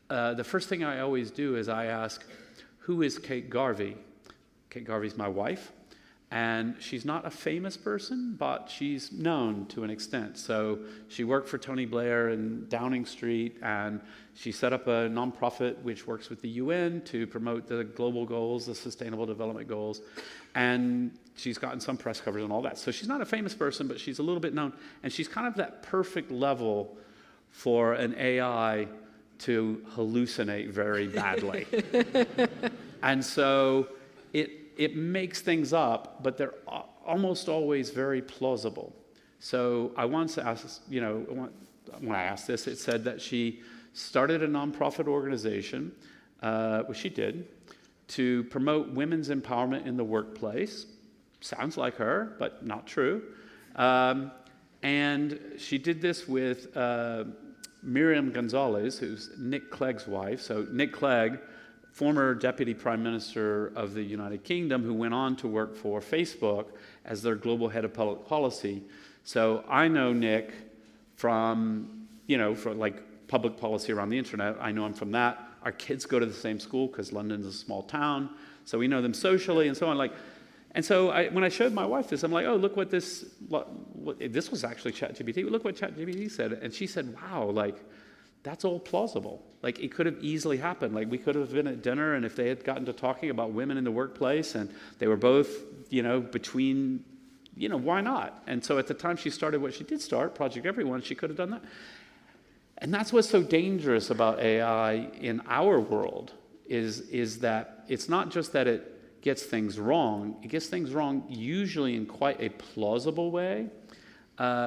the first thing I always do is I ask, who is Kate Garvey? Kate Garvey's my wife. And she's not a famous person, but she's known to an extent. So she worked for Tony Blair in Downing Street, and she set up a nonprofit which works with the UN to promote the global goals, the Sustainable Development Goals. And she's gotten some press coverage and all that. So she's not a famous person, but she's a little bit known. And she's kind of that perfect level for an AI to hallucinate very badly. And so it makes things up, but they're almost always very plausible. So I once asked, when I asked this, it said that she started a nonprofit organization, which she did, to promote women's empowerment in the workplace. Sounds like her, but not true. And she did this with Miriam Gonzalez, who's Nick Clegg's wife. So Nick Clegg, former Deputy Prime Minister of the United Kingdom, who went on to work for Facebook as their global head of public policy. So I know Nick from, for public policy around the internet. I know him from that. Our kids go to the same school because London's a small town. So we know them socially and so on. And so when I showed my wife this, I'm like, oh, look what this was actually ChatGPT. Look what ChatGPT said. And she said, wow, that's all plausible. It could have easily happened. We could have been at dinner, and if they had gotten to talking about women in the workplace, and they were both, between, why not? And so at the time she started what she did start, Project Everyone, she could have done that. And that's what's so dangerous about AI in our world, is that it's not just that it gets things wrong, it gets things wrong usually in quite a plausible way,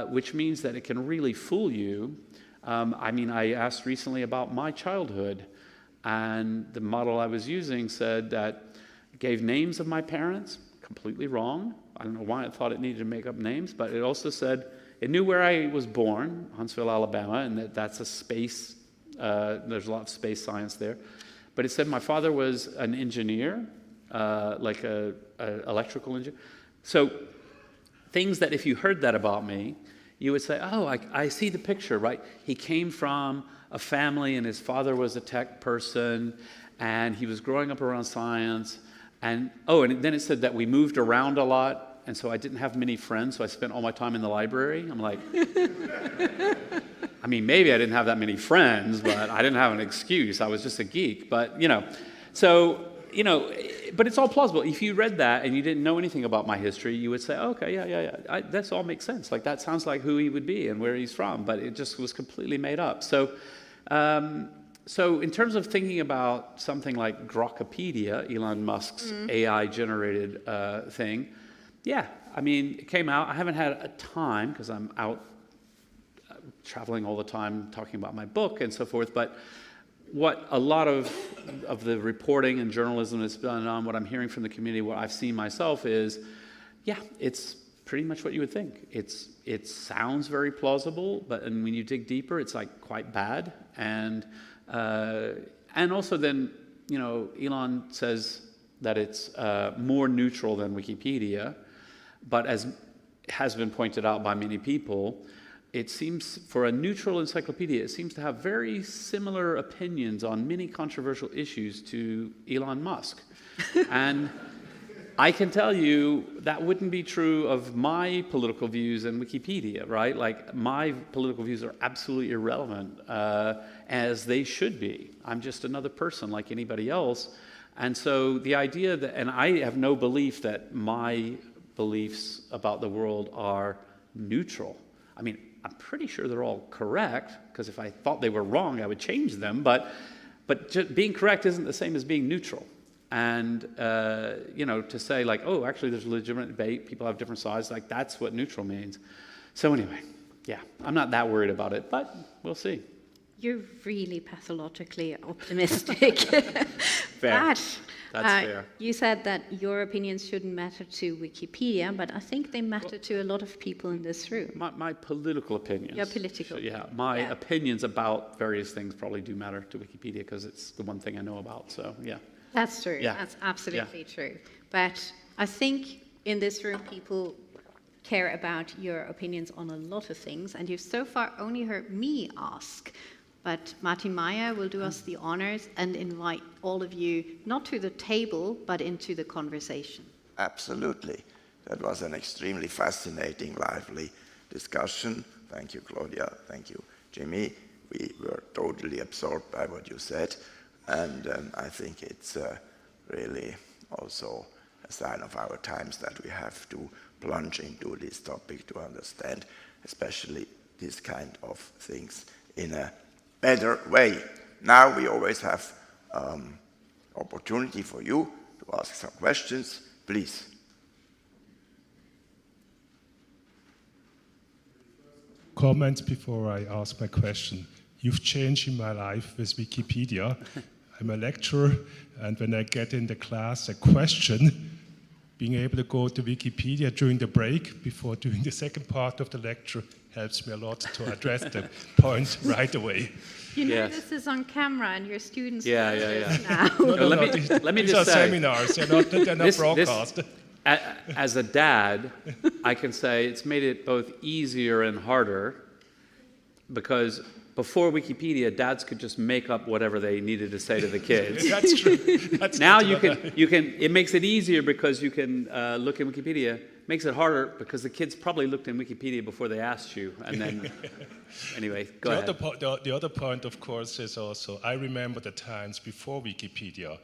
which means that it can really fool you. I asked recently about my childhood, and the model I was using said that it gave names of my parents, completely wrong. I don't know why it thought it needed to make up names, but it also said it knew where I was born, Huntsville, Alabama, and that's a space, there's a lot of space science there. But it said my father was an engineer, like a electrical engineer. So things that if you heard that about me, you would say, oh, I see the picture, right? He came from a family and his father was a tech person and he was growing up around science. And then it said that we moved around a lot, and so I didn't have many friends, so I spent all my time in the library. I'm like, I mean, maybe I didn't have that many friends, but I didn't have an excuse. I was just a geek. But, but it's all plausible. If you read that and you didn't know anything about my history, you would say, okay, yeah, that all makes sense. Like, that sounds like who he would be and where he's from, but it just was completely made up. So in terms of thinking about something like Grokpedia, Elon Musk's AI-generated thing, yeah, I mean, it came out. I haven't had a time because I'm out traveling all the time talking about my book and so forth, but what a lot of the reporting and journalism has done on what I'm hearing from the community, what I've seen myself is, yeah, it's pretty much what you would think. It sounds very plausible, but and when you dig deeper, it's like quite bad. And also then, Elon says that it's more neutral than Wikipedia, but as has been pointed out by many people, it seems, for a neutral encyclopedia, it seems to have very similar opinions on many controversial issues to Elon Musk. And I can tell you that wouldn't be true of my political views in Wikipedia, right? Like, my political views are absolutely irrelevant, as they should be. I'm just another person like anybody else. And so the idea that, and I have no belief that my beliefs about the world are neutral. I mean, I'm pretty sure they're all correct, because if I thought they were wrong, I would change them. But just being correct isn't the same as being neutral. And, to say like, oh, actually there's a legitimate debate, people have different sides, like that's what neutral means. So anyway, yeah, I'm not that worried about it, but we'll see. You're really pathologically optimistic. Fair. That's fair. You said that your opinions shouldn't matter to Wikipedia, but I think they matter to a lot of people in this room. My political opinions. Your political. So, yeah, my opinions about various things probably do matter to Wikipedia because it's the one thing I know about, so yeah. That's true. Yeah. That's absolutely true. But I think in this room people care about your opinions on a lot of things, and you've so far only heard me ask. But Martin Meyer will do us the honors and invite all of you not to the table, but into the conversation. Absolutely. That was an extremely fascinating, lively discussion. Thank you, Claudia. Thank you, Jimmy. We were totally absorbed by what you said. And I think it's really also a sign of our times that we have to plunge into this topic to understand, especially this kind of things in a better way. Now we always have opportunity for you to ask some questions. Please. Comments before I ask my question. You've changed in my life with Wikipedia. I'm a lecturer, and when I get in the class a question, being able to go to Wikipedia during the break before doing the second part of the lecture helps me a lot to address the point right away. You know, this is on camera, and your students now. No, let me these just are say, seminars, they're not broadcast. As a dad, I can say it's made it both easier and harder, because before Wikipedia, dads could just make up whatever they needed to say to the kids. That's true. Now you can. It makes it easier because you can look in Wikipedia. Makes it harder because the kids probably looked in Wikipedia before they asked you, and then anyway, go ahead. The other point, of course, is also I remember the times before Wikipedia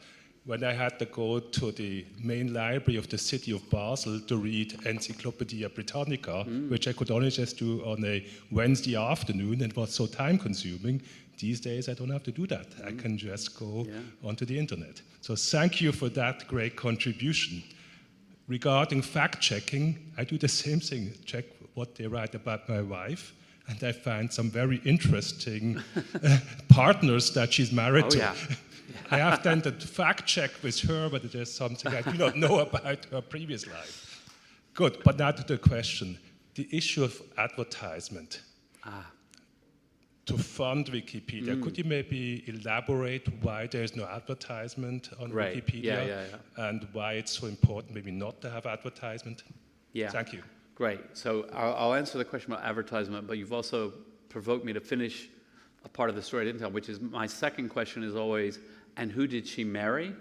when I had to go to the main library of the city of Basel to read Encyclopedia Britannica, which I could only just do on a Wednesday afternoon, and was so time-consuming. These days, I don't have to do that. I can just go onto the internet. So thank you for that great contribution. Regarding fact-checking, I do the same thing, check what they write about my wife, and I find some very interesting partners that she's married to. Yeah. I have done the fact-check with her, but there's something I do not know about her previous life. Good, but now to the question. The issue of advertisement. to fund Wikipedia. Could you maybe elaborate why there is no advertisement on Right. Wikipedia Yeah. and why it's so important maybe not to have advertisement? Yeah. Thank you. Great. So I'll answer the question about advertisement, but you've also provoked me to finish a part of the story I didn't tell, which is my second question is always, and who did she marry?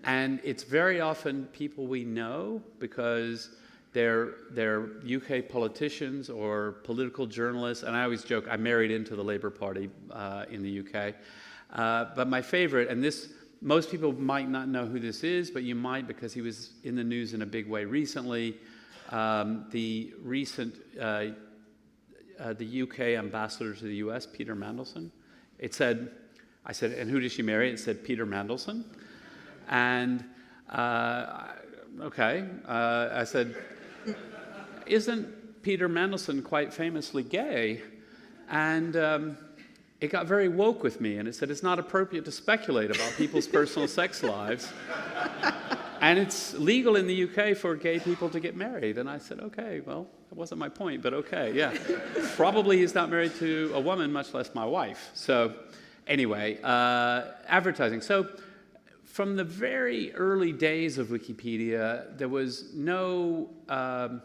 And it's very often people we know because they're UK politicians or political journalists, and I always joke, I married into the Labour Party in the UK. But my favorite, and this, most people might not know who this is, but you might because he was in the news in a big way recently. The recent the UK ambassador to the US, Peter Mandelson, I said, and who did she marry? It said Peter Mandelson. And, okay, I said, isn't Peter Mandelson quite famously gay? And it got very woke with me, and it said it's not appropriate to speculate about people's personal sex lives. And it's legal in the UK for gay people to get married. And I said, okay, well, that wasn't my point, but okay, yeah. Probably he's not married to a woman, much less my wife. So anyway, advertising. So from the very early days of Wikipedia, there was no, I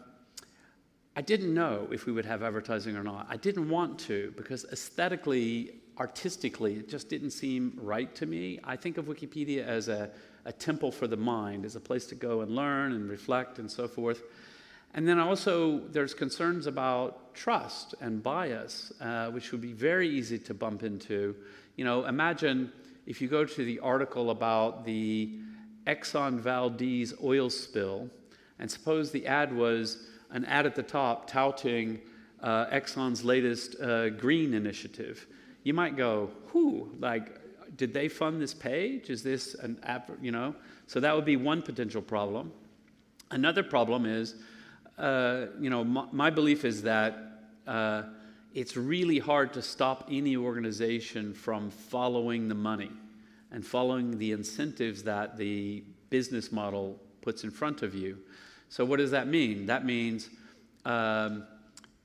didn't know if we would have advertising or not. I didn't want to because aesthetically, artistically, it just didn't seem right to me. I think of Wikipedia as a temple for the mind, as a place to go and learn and reflect and so forth. And then also there's concerns about trust and bias, which would be very easy to bump into. You know, imagine if you go to the article about the Exxon Valdez oil spill, and suppose the ad was an ad at the top touting Exxon's latest green initiative. You might go, whew, like, did they fund this page? Is this an app, you know? So that would be one potential problem. Another problem is, you know, my belief is that it's really hard to stop any organization from following the money and following the incentives that the business model puts in front of you. So what does that mean? That means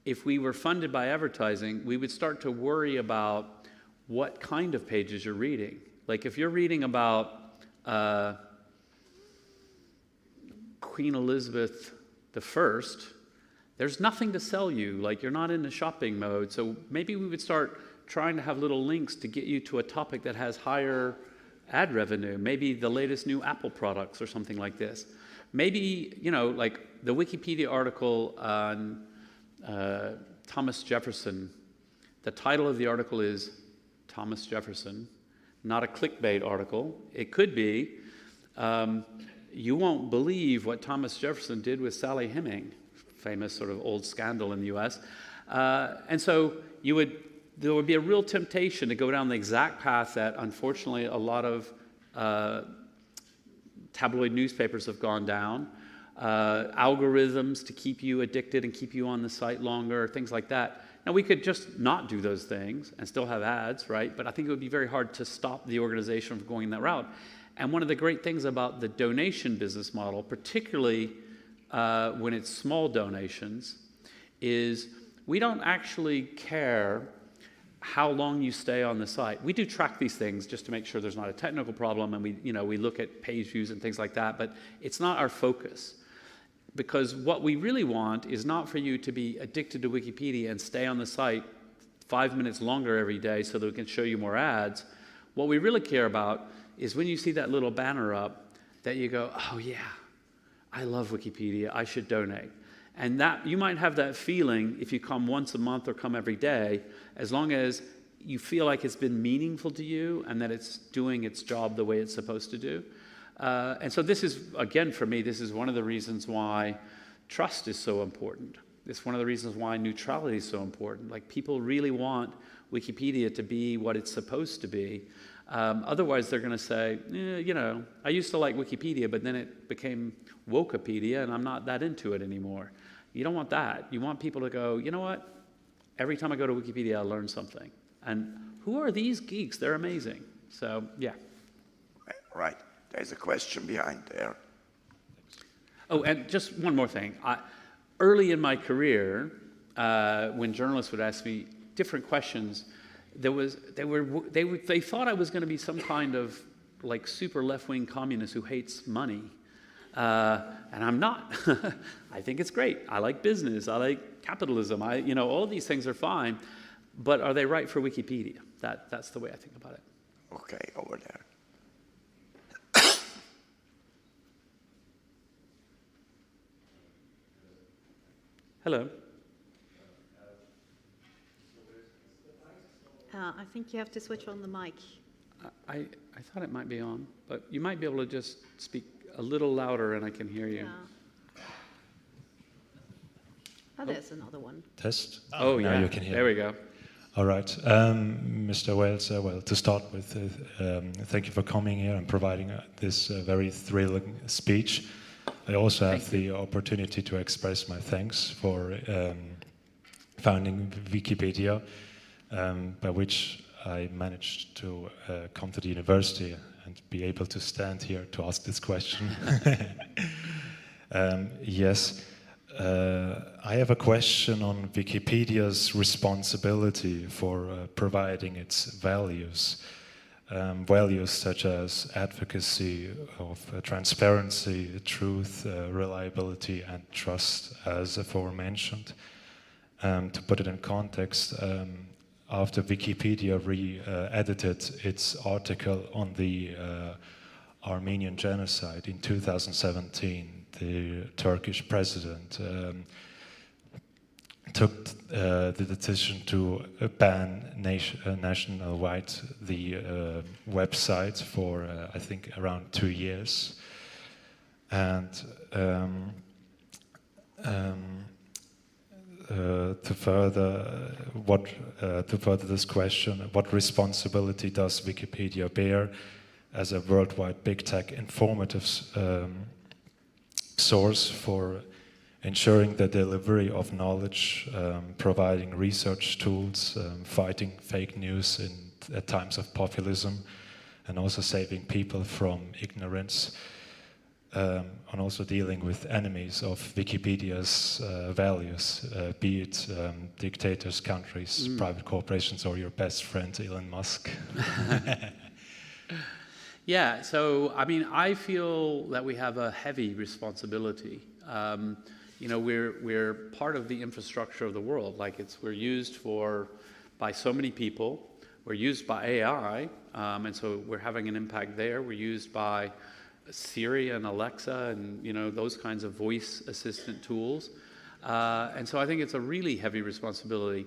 if we were funded by advertising, we would start to worry about what kind of pages you're reading. Like if you're reading about Queen Elizabeth I, there's nothing to sell you. Like you're not in the shopping mode. So maybe we would start trying to have little links to get you to a topic that has higher ad revenue. Maybe the latest new Apple products or something like this. Maybe, you know, like the Wikipedia article on Thomas Jefferson. The title of the article is Thomas Jefferson, not a clickbait article. It could be, you won't believe what Thomas Jefferson did with Sally Heming, famous sort of old scandal in the US. And so there would be a real temptation to go down the exact path that unfortunately a lot of tabloid newspapers have gone down. Algorithms to keep you addicted and keep you on the site longer, things like that. Now, we could just not do those things and still have ads, right? But I think it would be very hard to stop the organization from going that route. And one of the great things about the donation business model, particularly when it's small donations, is we don't actually care how long you stay on the site. We do track these things just to make sure there's not a technical problem, and we look at page views and things like that, but it's not our focus. Because what we really want is not for you to be addicted to Wikipedia and stay on the site 5 minutes longer every day so that we can show you more ads. What we really care about is when you see that little banner up that you go, oh yeah, I love Wikipedia, I should donate. And that you might have that feeling if you come once a month or come every day, as long as you feel like it's been meaningful to you and that it's doing its job the way it's supposed to do. And so this is, again, for me, this is one of the reasons why trust is so important. It's one of the reasons why neutrality is so important. Like, people really want Wikipedia to be what it's supposed to be. Otherwise, they're going to say, you know, I used to like Wikipedia, but then it became Wokepedia, and I'm not that into it anymore. You don't want that. You want people to go, you know what? Every time I go to Wikipedia, I learn something. And who are these geeks? They're amazing. So, yeah. Right. There's a question behind there. Oh, and just one more thing. Early in my career, when journalists would ask me, different questions. They thought I was going to be some kind of like super left-wing communist who hates money, and I'm not. I think it's great. I like business. I like capitalism. All these things are fine, but are they right for Wikipedia? That's the way I think about it. Okay, over there. Hello. I think you have to switch on the mic. I thought it might be on, but you might be able to just speak a little louder and I can hear you. Yeah. Oh, there's another one. Test? Oh, now yeah. You can hear there we go. All right. Mr. Wales, well, to start with, thank you for coming here and providing this very thrilling speech. I also have the opportunity to express my thanks for founding Wikipedia, by which I managed to come to the university and be able to stand here to ask this question. Yes. I have a question on Wikipedia's responsibility for providing its values. Values such as advocacy of transparency, truth, reliability, and trust, as aforementioned. To put it in context, after Wikipedia re-edited its article on the Armenian genocide in 2017, the Turkish president took the decision to ban nationwide the website for, I think, around 2 years. And to further this question, what responsibility does Wikipedia bear as a worldwide big tech informative source for ensuring the delivery of knowledge, providing research tools, fighting fake news at times of populism, and also saving people from ignorance, and also dealing with enemies of Wikipedia's values, be it dictators, countries, private corporations, or your best friend, Elon Musk. Yeah, so I mean, I feel that we have a heavy responsibility. We're part of the infrastructure of the world. Like we're used by so many people. We're used by AI, and so we're having an impact there. We're used by Siri and Alexa and those kinds of voice assistant tools. And so I think it's a really heavy responsibility.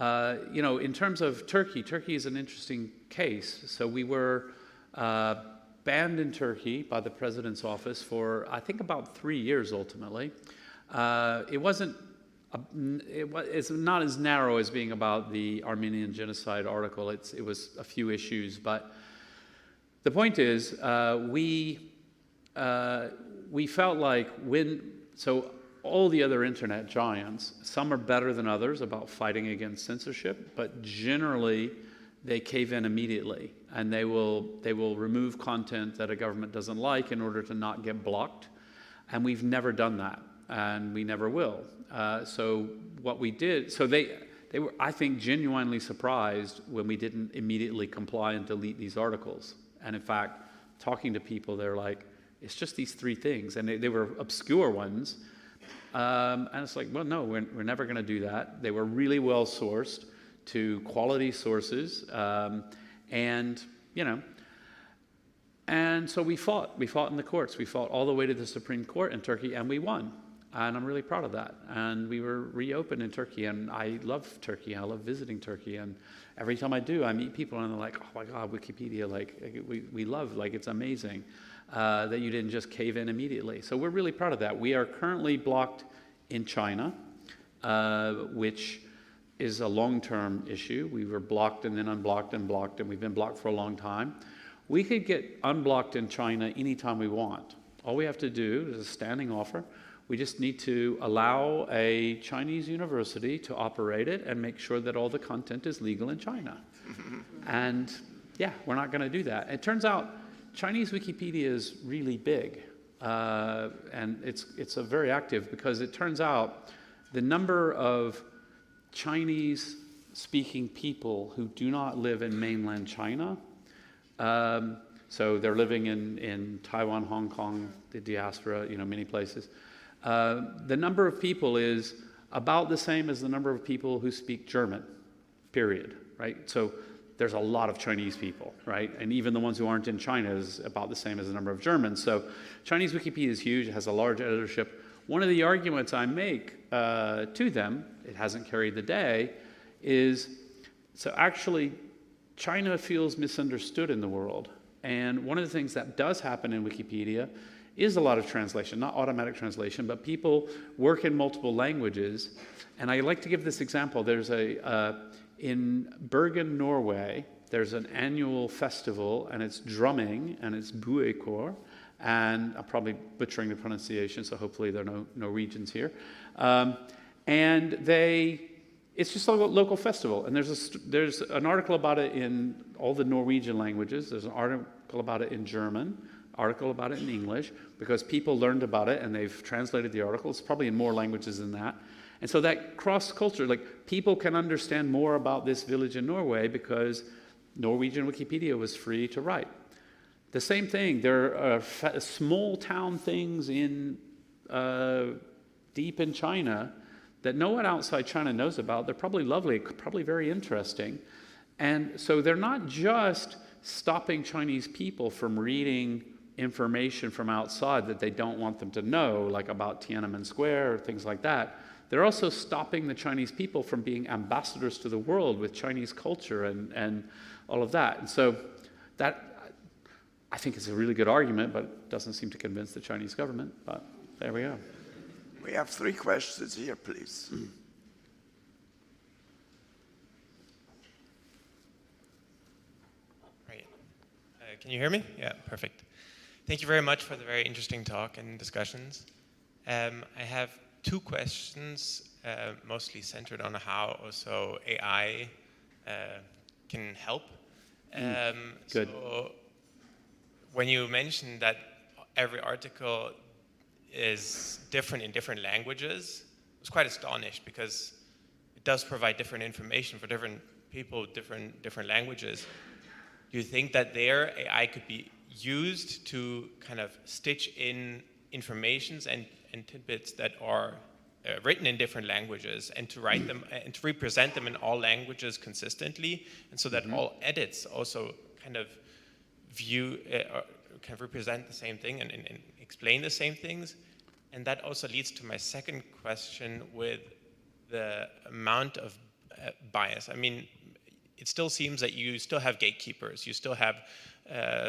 In terms of Turkey is an interesting case. So we were banned in Turkey by the president's office for, I think, about 3 years ultimately. It's not as narrow as being about the Armenian genocide article. It was a few issues, but the point is we felt like so all the other internet giants, some are better than others about fighting against censorship, but generally they cave in immediately, and they will remove content that a government doesn't like in order to not get blocked. And we've never done that, and we never will. So what we did, so they were, I think, genuinely surprised when we didn't immediately comply and delete these articles. And in fact, talking to people, they're like, it's just these 3 things, and they were obscure ones. And it's like, well, no, we're never going to do that. They were really well sourced to quality sources, and so we fought in the courts. We fought all the way to the Supreme Court in Turkey, and we won. And I'm really proud of that. And we were reopened in Turkey, and I love Turkey. I love visiting Turkey, and every time I do, I meet people, and they're like, oh my God, Wikipedia, like we love, like it's amazing that you didn't just cave in immediately. So we're really proud of that. We are currently blocked in China, which is a long-term issue. We were blocked and then unblocked and blocked, and we've been blocked for a long time. We could get unblocked in China anytime we want. All we have to do is a standing offer. We just need to allow a Chinese university to operate it and make sure that all the content is legal in China. And yeah, we're not going to do that. It turns out Chinese Wikipedia is really big, and it's a very active, because it turns out the number of Chinese speaking people who do not live in mainland China. So they're living in Taiwan, Hong Kong, the diaspora, many places. The number of people is about the same as the number of people who speak German, period, right? So there's a lot of Chinese people, right? And even the ones who aren't in China is about the same as the number of Germans. So Chinese Wikipedia is huge, it has a large editorship. One of the arguments I make to them, it hasn't carried the day, is so actually China feels misunderstood in the world. And one of the things that does happen in Wikipedia is a lot of translation, not automatic translation, but people work in multiple languages. And I like to give this example. There's in Bergen, Norway, there's an annual festival, and it's drumming, and it's buekor, and I'm probably butchering the pronunciation, so hopefully there are no Norwegians here. It's just a local festival, and there's an article about it in all the Norwegian languages. There's an article about it in German, article about it in English, because people learned about it and they've translated the article. It's probably in more languages than that. And so that cross-culture, like people can understand more about this village in Norway because Norwegian Wikipedia was free to write. The same thing, there are small town things in deep in China that no one outside China knows about. They're probably lovely, probably very interesting. And so they're not just stopping Chinese people from reading information from outside that they don't want them to know, like about Tiananmen Square or things like that. They're also stopping the Chinese people from being ambassadors to the world with Chinese culture and all of that. And so that, I think, is a really good argument, but it doesn't seem to convince the Chinese government. But there we go. We have 3 questions here, please. Great. Can you hear me? Yeah, perfect. Thank you very much for the very interesting talk and discussions. I have 2 questions, mostly centered on how also AI can help. Good. So when you mentioned that every article is different in different languages, I was quite astonished because it does provide different information for different people, different languages. Do you think that their AI could be used to kind of stitch in informations and tidbits that are written in different languages and to write them and to represent them in all languages consistently, and so that all edits also kind of kind of represent the same thing and explain the same things? And that also leads to my second question with the amount of bias. I mean, it still seems that you still have gatekeepers. You still have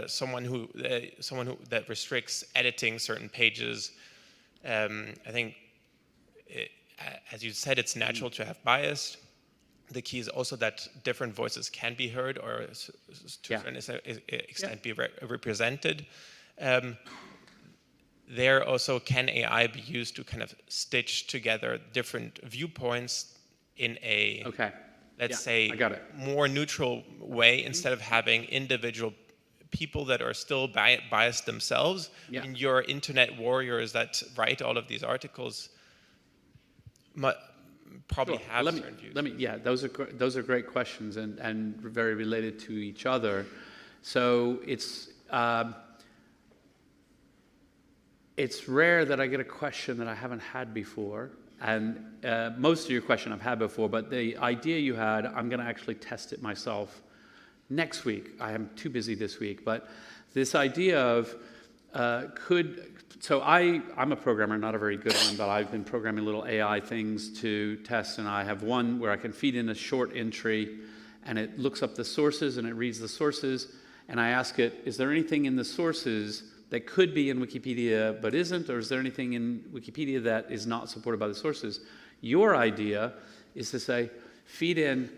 someone who that restricts editing certain pages. I think, as you said, it's natural to have bias. The key is also that different voices can be heard or to a certain extent be represented. There also, can AI be used to kind of stitch together different viewpoints in a, let's say, more neutral way, instead of having individual people that are still biased themselves? And your internet warriors that write all of these articles probably have certain views. Those are great questions and very related to each other. So it's rare that I get a question that I haven't had before, and most of your question I've had before, but the idea you had, I'm going to actually test it myself next week. I am too busy this week, but this idea of I'm a programmer, not a very good one, but I've been programming little AI things to test, and I have one where I can feed in a short entry, and it looks up the sources, and it reads the sources, and I ask it, is there anything in the sources that could be in Wikipedia but isn't, or is there anything in Wikipedia that is not supported by the sources? Your idea is to say, feed in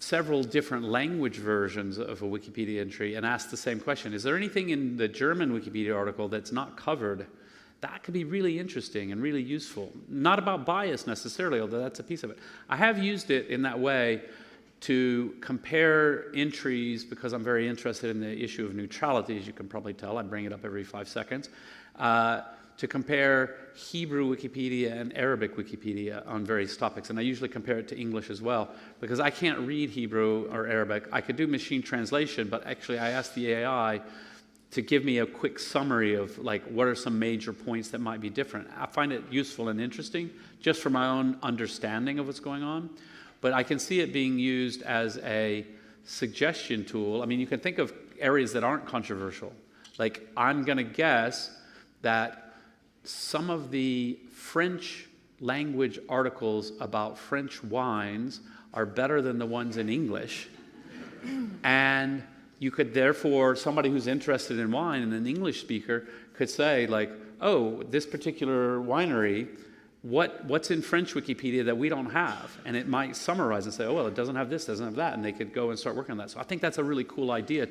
several different language versions of a Wikipedia entry and ask the same question. Is there anything in the German Wikipedia article that's not covered? That could be really interesting and really useful. Not about bias necessarily, although that's a piece of it. I have used it in that way to compare entries because I'm very interested in the issue of neutrality, as you can probably tell. I bring it up every 5 seconds. To to compare Hebrew Wikipedia and Arabic Wikipedia on various topics. And I usually compare it to English as well, because I can't read Hebrew or Arabic. I could do machine translation, but actually I asked the AI to give me a quick summary of like what are some major points that might be different. I find it useful and interesting just for my own understanding of what's going on. But I can see it being used as a suggestion tool. I mean, you can think of areas that aren't controversial. Like, I'm going to guess that some of the French language articles about French wines are better than the ones in English. And you could therefore, somebody who's interested in wine and an English speaker could say like, oh, this particular winery, what's in French Wikipedia that we don't have? And it might summarize and say, oh, well, it doesn't have this, doesn't have that, and they could go and start working on that. So I think that's a really cool idea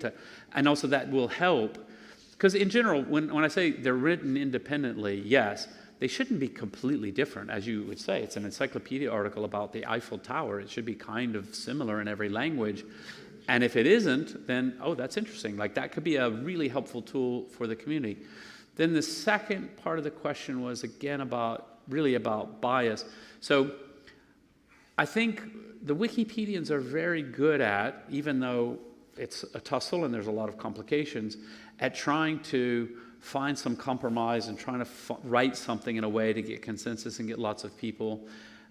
and also that will help. Because in general, when I say they're written independently, yes, they shouldn't be completely different. As you would say, it's an encyclopedia article about the Eiffel Tower. It should be kind of similar in every language. And if it isn't, then, oh, that's interesting. Like, that could be a really helpful tool for the community. Then the second part of the question was, again, really about bias. So I think the Wikipedians are very good at, even though it's a tussle and there's a lot of complications, at trying to find some compromise and trying to write something in a way to get consensus and get lots of people.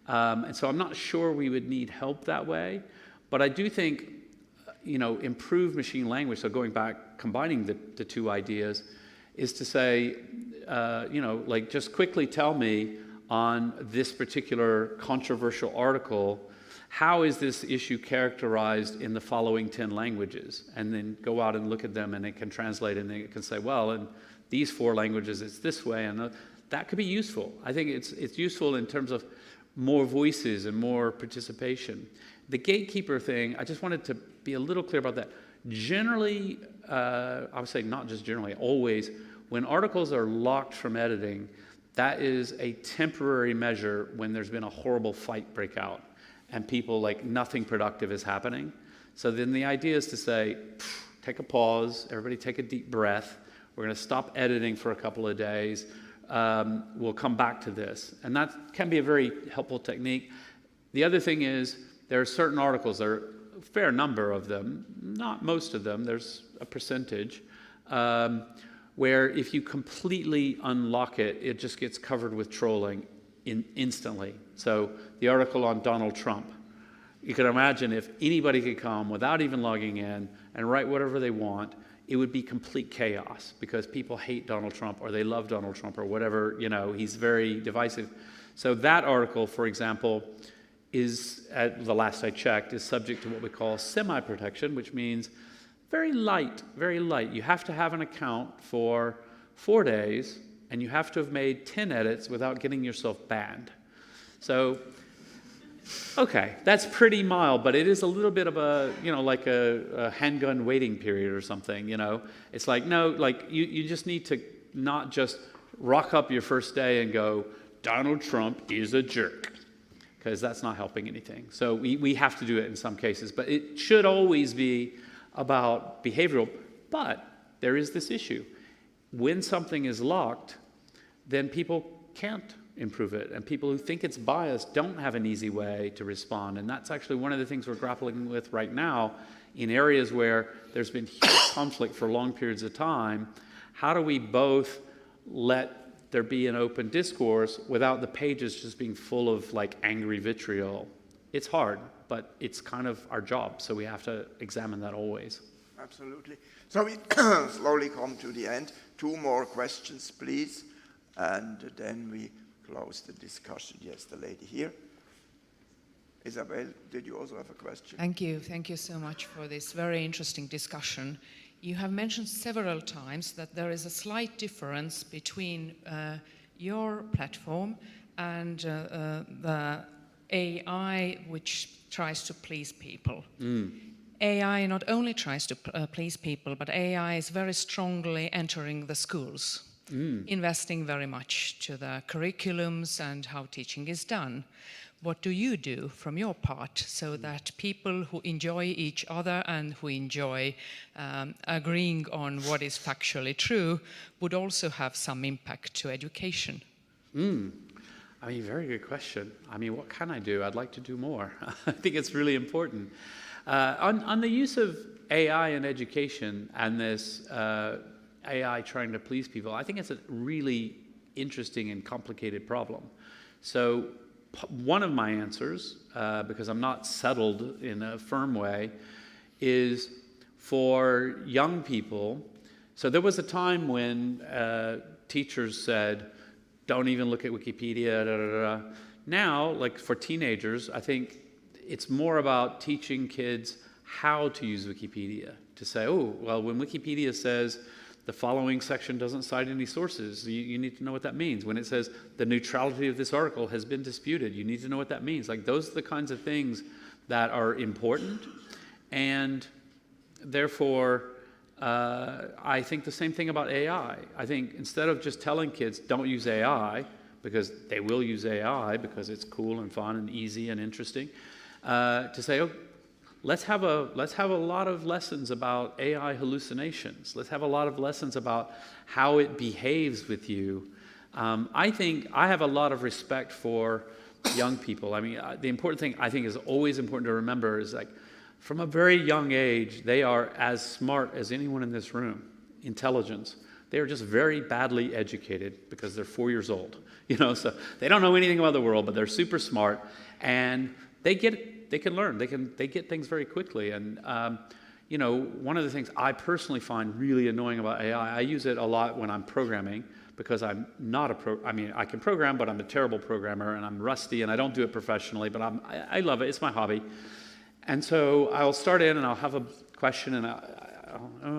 And so I'm not sure we would need help that way. But I do think, improved machine language, so going back, combining the two ideas, is to say, just quickly tell me on this particular controversial article, how is this issue characterized in the following 10 languages? And then go out and look at them, and it can translate, and it can say, well, in these 4 languages, it's this way, and that could be useful. I think it's useful in terms of more voices and more participation. The gatekeeper thing, I just wanted to be a little clear about that. Generally, I would say not just generally, always, when articles are locked from editing, that is a temporary measure when there's been a horrible fight break out and people, like, nothing productive is happening. So then the idea is to say, take a pause, everybody take a deep breath, we're going to stop editing for a couple of days, we'll come back to this. And that can be a very helpful technique. The other thing is, there are certain articles, there are a fair number of them, not most of them, there's a percentage, where if you completely unlock it, it just gets covered with trolling instantly. So the article on Donald Trump, you can imagine if anybody could come without even logging in and write whatever they want, it would be complete chaos because people hate Donald Trump or they love Donald Trump or whatever, he's very divisive. So that article, for example, is, at the last I checked, is subject to what we call semi-protection, which means very light, very light. You have to have an account for 4 days, and you have to have made 10 edits without getting yourself banned. So, okay, that's pretty mild, but it is a little bit of a, like a handgun waiting period or something, It's like, no, like, you just need to not just rock up your first day and go, Donald Trump is a jerk, because that's not helping anything. So we have to do it in some cases, but it should always be about behavioral. But there is this issue. When something is locked, then people can't improve it, and people who think it's biased don't have an easy way to respond. And that's actually one of the things we're grappling with right now in areas where there's been huge conflict for long periods of time. How do we both let there be an open discourse without the pages just being full of like angry vitriol? It's hard, but it's kind of our job, so we have to examine that always. Absolutely. So we slowly come to the end. 2 more questions, please, and then we close the discussion. Yes, the lady here. Isabel, did you also have a question? Thank you. Thank you so much for this very interesting discussion. You have mentioned several times that there is a slight difference between your platform and the AI which tries to please people. AI not only tries to please people, but AI is very strongly entering the schools, investing very much to the curriculums and how teaching is done. what do you do from your part so that people who enjoy each other and who enjoy agreeing on what is factually true would also have some impact to education? I mean, very good question. I mean, what can I do? I'd like to do more. I think it's really important. On the use of AI in education and this AI trying to please people, I think it's a really interesting and complicated problem. So one of my answers, because I'm not settled in a firm way, is for young people. So there was a time when teachers said, don't even look at Wikipedia, da, da, da. Now, like for teenagers, I think it's more about teaching kids how to use Wikipedia. To say, oh, well, when Wikipedia says the following section doesn't cite any sources, you need to know what that means. When it says the neutrality of this article has been disputed, you need to know what that means. Like those are the kinds of things that are important. And therefore, I think the same thing about AI. I think instead of just telling kids don't use AI, because they will use AI because it's cool and fun and easy and interesting, to say, oh, let's have a lot of lessons about AI hallucinations. Let's have a lot of lessons about how it behaves with you. I think I have a lot of respect for young people. I mean, the important thing I think is always important to remember is like, from a very young age, they are as smart as anyone in this room. Intelligence. They are just very badly educated because they're 4 years old. You know, so they don't know anything about the world, but they're super smart, and they can learn. They get things very quickly. And you know, one of the things I personally find really annoying about AI, I use it a lot when I'm programming because I'm not I mean, I can program, but I'm a terrible programmer, and I'm rusty, and I don't do it professionally. But I love it. It's my hobby. And so I'll start in and I'll have a question and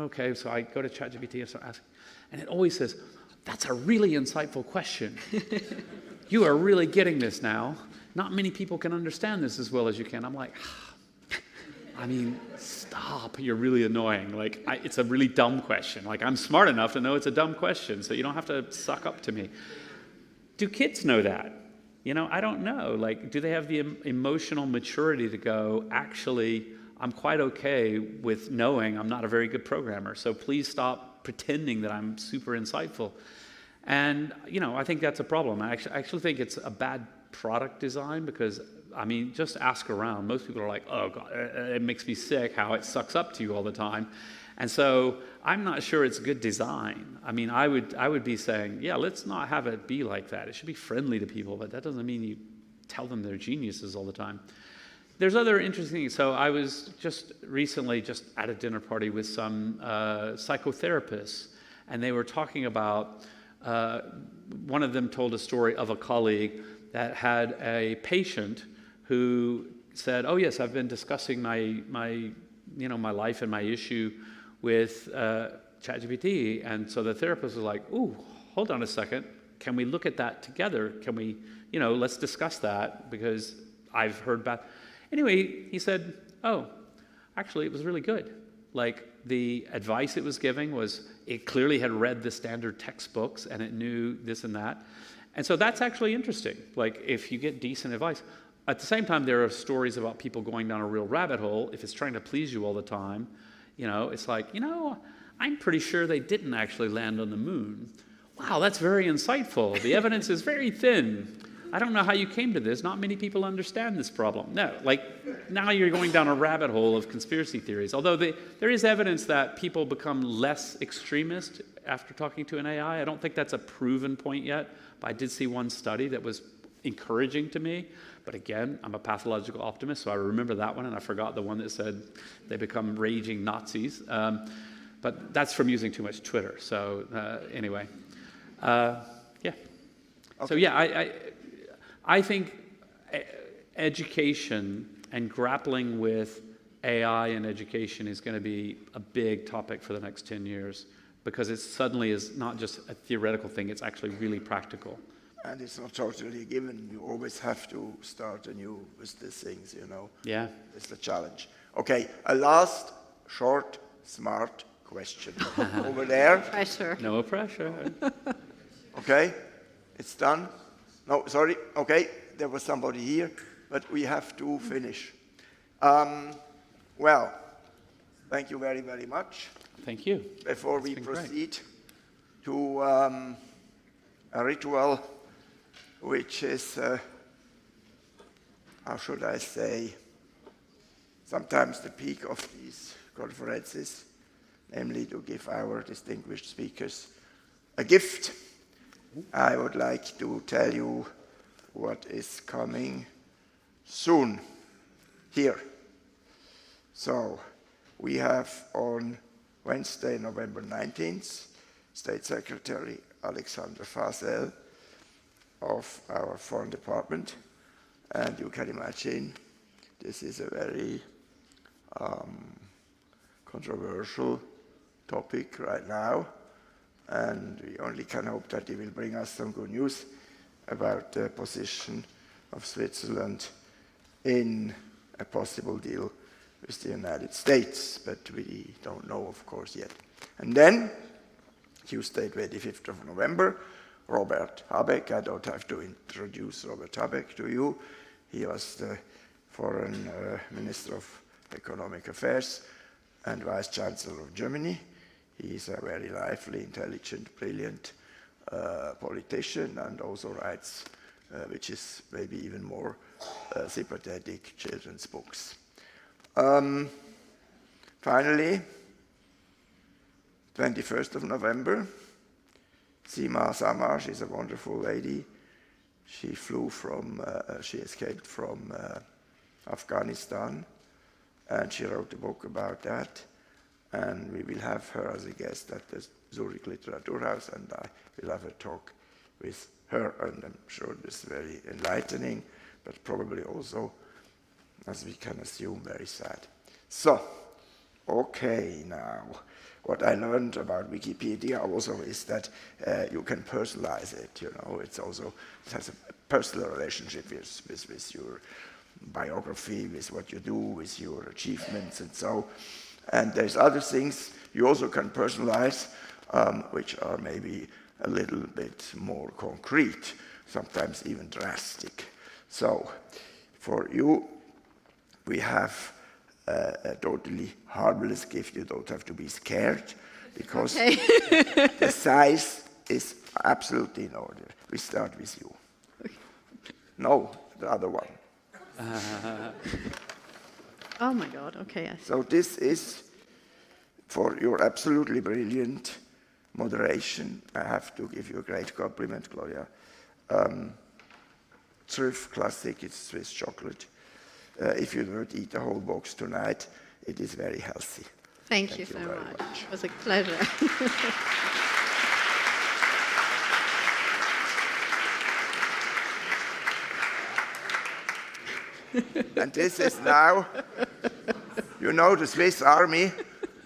okay, so I go to ChatGPT and start asking. And it always says, that's a really insightful question. You are really getting this now. Not many people can understand this as well as you can. I'm like, I mean, stop, you're really annoying. Like, it's a really dumb question. Like, I'm smart enough to know it's a dumb question, so you don't have to suck up to me. Do kids know that? You know, I don't know. Like, do they have the emotional maturity to go, actually, I'm quite okay with knowing I'm not a very good programmer, so please stop pretending that I'm super insightful. And, you know, I think that's a problem. I actually think it's a bad product design because, I mean, just ask around. Most people are like, oh, God, it makes me sick how it sucks up to you all the time. And so I'm not sure it's good design. I mean, I would be saying, yeah, let's not have it be like that. It should be friendly to people, but that doesn't mean you tell them they're geniuses all the time. There's other interesting things. So I was just recently at a dinner party with some psychotherapists, and they were talking about, one of them told a story of a colleague that had a patient who said, oh yes, I've been discussing my life and my issue with ChatGPT. And so the therapist was like, ooh, hold on a second. Can we look at that together? Can we, let's discuss that because I've heard about. Anyway, he said, oh, actually it was really good. Like the advice it was giving was, it clearly had read the standard textbooks and it knew this and that. And so that's actually interesting. Like if you get decent advice. At the same time, there are stories about people going down a real rabbit hole. If it's trying to please you all the time, it's like, I'm pretty sure they didn't actually land on the moon. Wow, that's very insightful. The evidence is very thin. I don't know how you came to this. Not many people understand this problem. No, like now you're going down a rabbit hole of conspiracy theories. Although there is evidence that people become less extremist after talking to an AI. I don't think that's a proven point yet, but I did see one study that was encouraging to me. But again, I'm a pathological optimist, so I remember that one, and I forgot the one that said they become raging Nazis. But that's from using too much Twitter. So anyway, yeah. Okay. So yeah, I think education and grappling with AI in education is going to be a big topic for the next 10 years because it suddenly is not just a theoretical thing, it's actually really practical. And it's not totally given. You always have to start anew with these things, Yeah. It's the challenge. Okay, a last short, smart question. Over there. Pressure. No pressure. Okay, it's done. No, sorry. Okay, there was somebody here. but we have to finish. Well, thank you very, very much. Thank you. Before It's we been great. proceed to a ritual which is, how should I say, sometimes the peak of these conferences, namely to give our distinguished speakers a gift. I would like to tell you what is coming soon here. So we have on Wednesday, November 19th, State Secretary Alexander Fasel of our Foreign Department. And you can imagine this is a very controversial topic right now. And we only can hope that he will bring us some good news about the position of Switzerland in a possible deal with the United States, but we don't know, of course, yet. And then, Tuesday, 25th of November, Robert Habeck. I don't have to introduce Robert Habeck to you. He was the Foreign Minister of Economic Affairs and Vice Chancellor of Germany. He is a very lively, intelligent, brilliant politician, and also writes, which is maybe even more sympathetic, children's books. Finally, 21st of November, Sima Samar, she's a wonderful lady. She escaped from Afghanistan, and she wrote a book about that. And we will have her as a guest at the Zurich Literaturhaus, and I will have a talk with her, and I'm sure this is very enlightening, but probably also, as we can assume, very sad. So, okay, now, what I learned about Wikipedia also is that you can personalize it, you know, it has a personal relationship with your biography, with what you do, with your achievements, and so. And there's other things you also can personalize, which are maybe a little bit more concrete, sometimes even drastic. So, for you, we have a totally harmless gift. You don't have to be scared, because the size is absolutely in order. We start with you. No, the other one. Oh my God, okay. So this is for your absolutely brilliant moderation. I have to give you a great compliment, Claudia. Truth Classic, it's Swiss chocolate. If you don't eat the whole box tonight, it is very healthy. Thank you so much. It was a pleasure. And this is now, you know, the Swiss army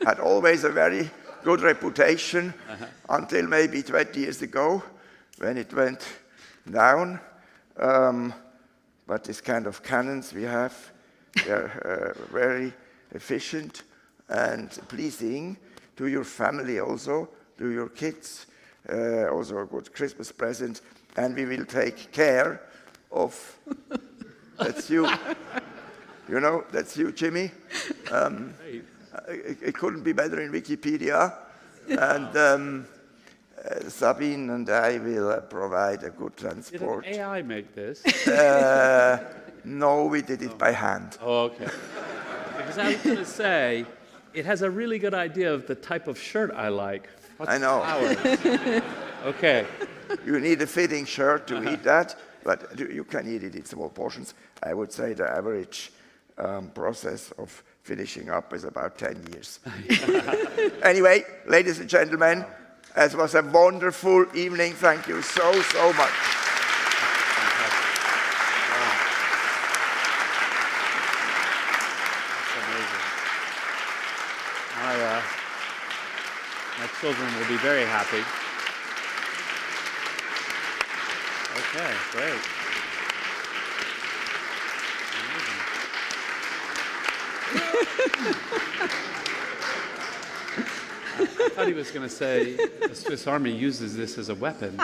had always a very good reputation until maybe 20 years ago, when it went down. But this kind of cannons we have, they're very efficient and pleasing to your family also, to your kids, also a good Christmas present. And we will take care of, that's you. You know, that's you, Jimmy. It couldn't be better in Wikipedia. And Sabine and I will provide a good transport. Did an AI make this? No, we did it by hand. Oh, okay. Because I was going to say, it has a really good idea of the type of shirt I like. I know. Flowers? Okay. You need a fitting shirt to eat that, but you can eat it in small portions. I would say the average process of finishing up is about 10 years. Anyway, ladies and gentlemen, it was a wonderful evening. Thank you so much. My children will be very happy. Okay, great. I thought he was going to say the Swiss Army uses this as a weapon.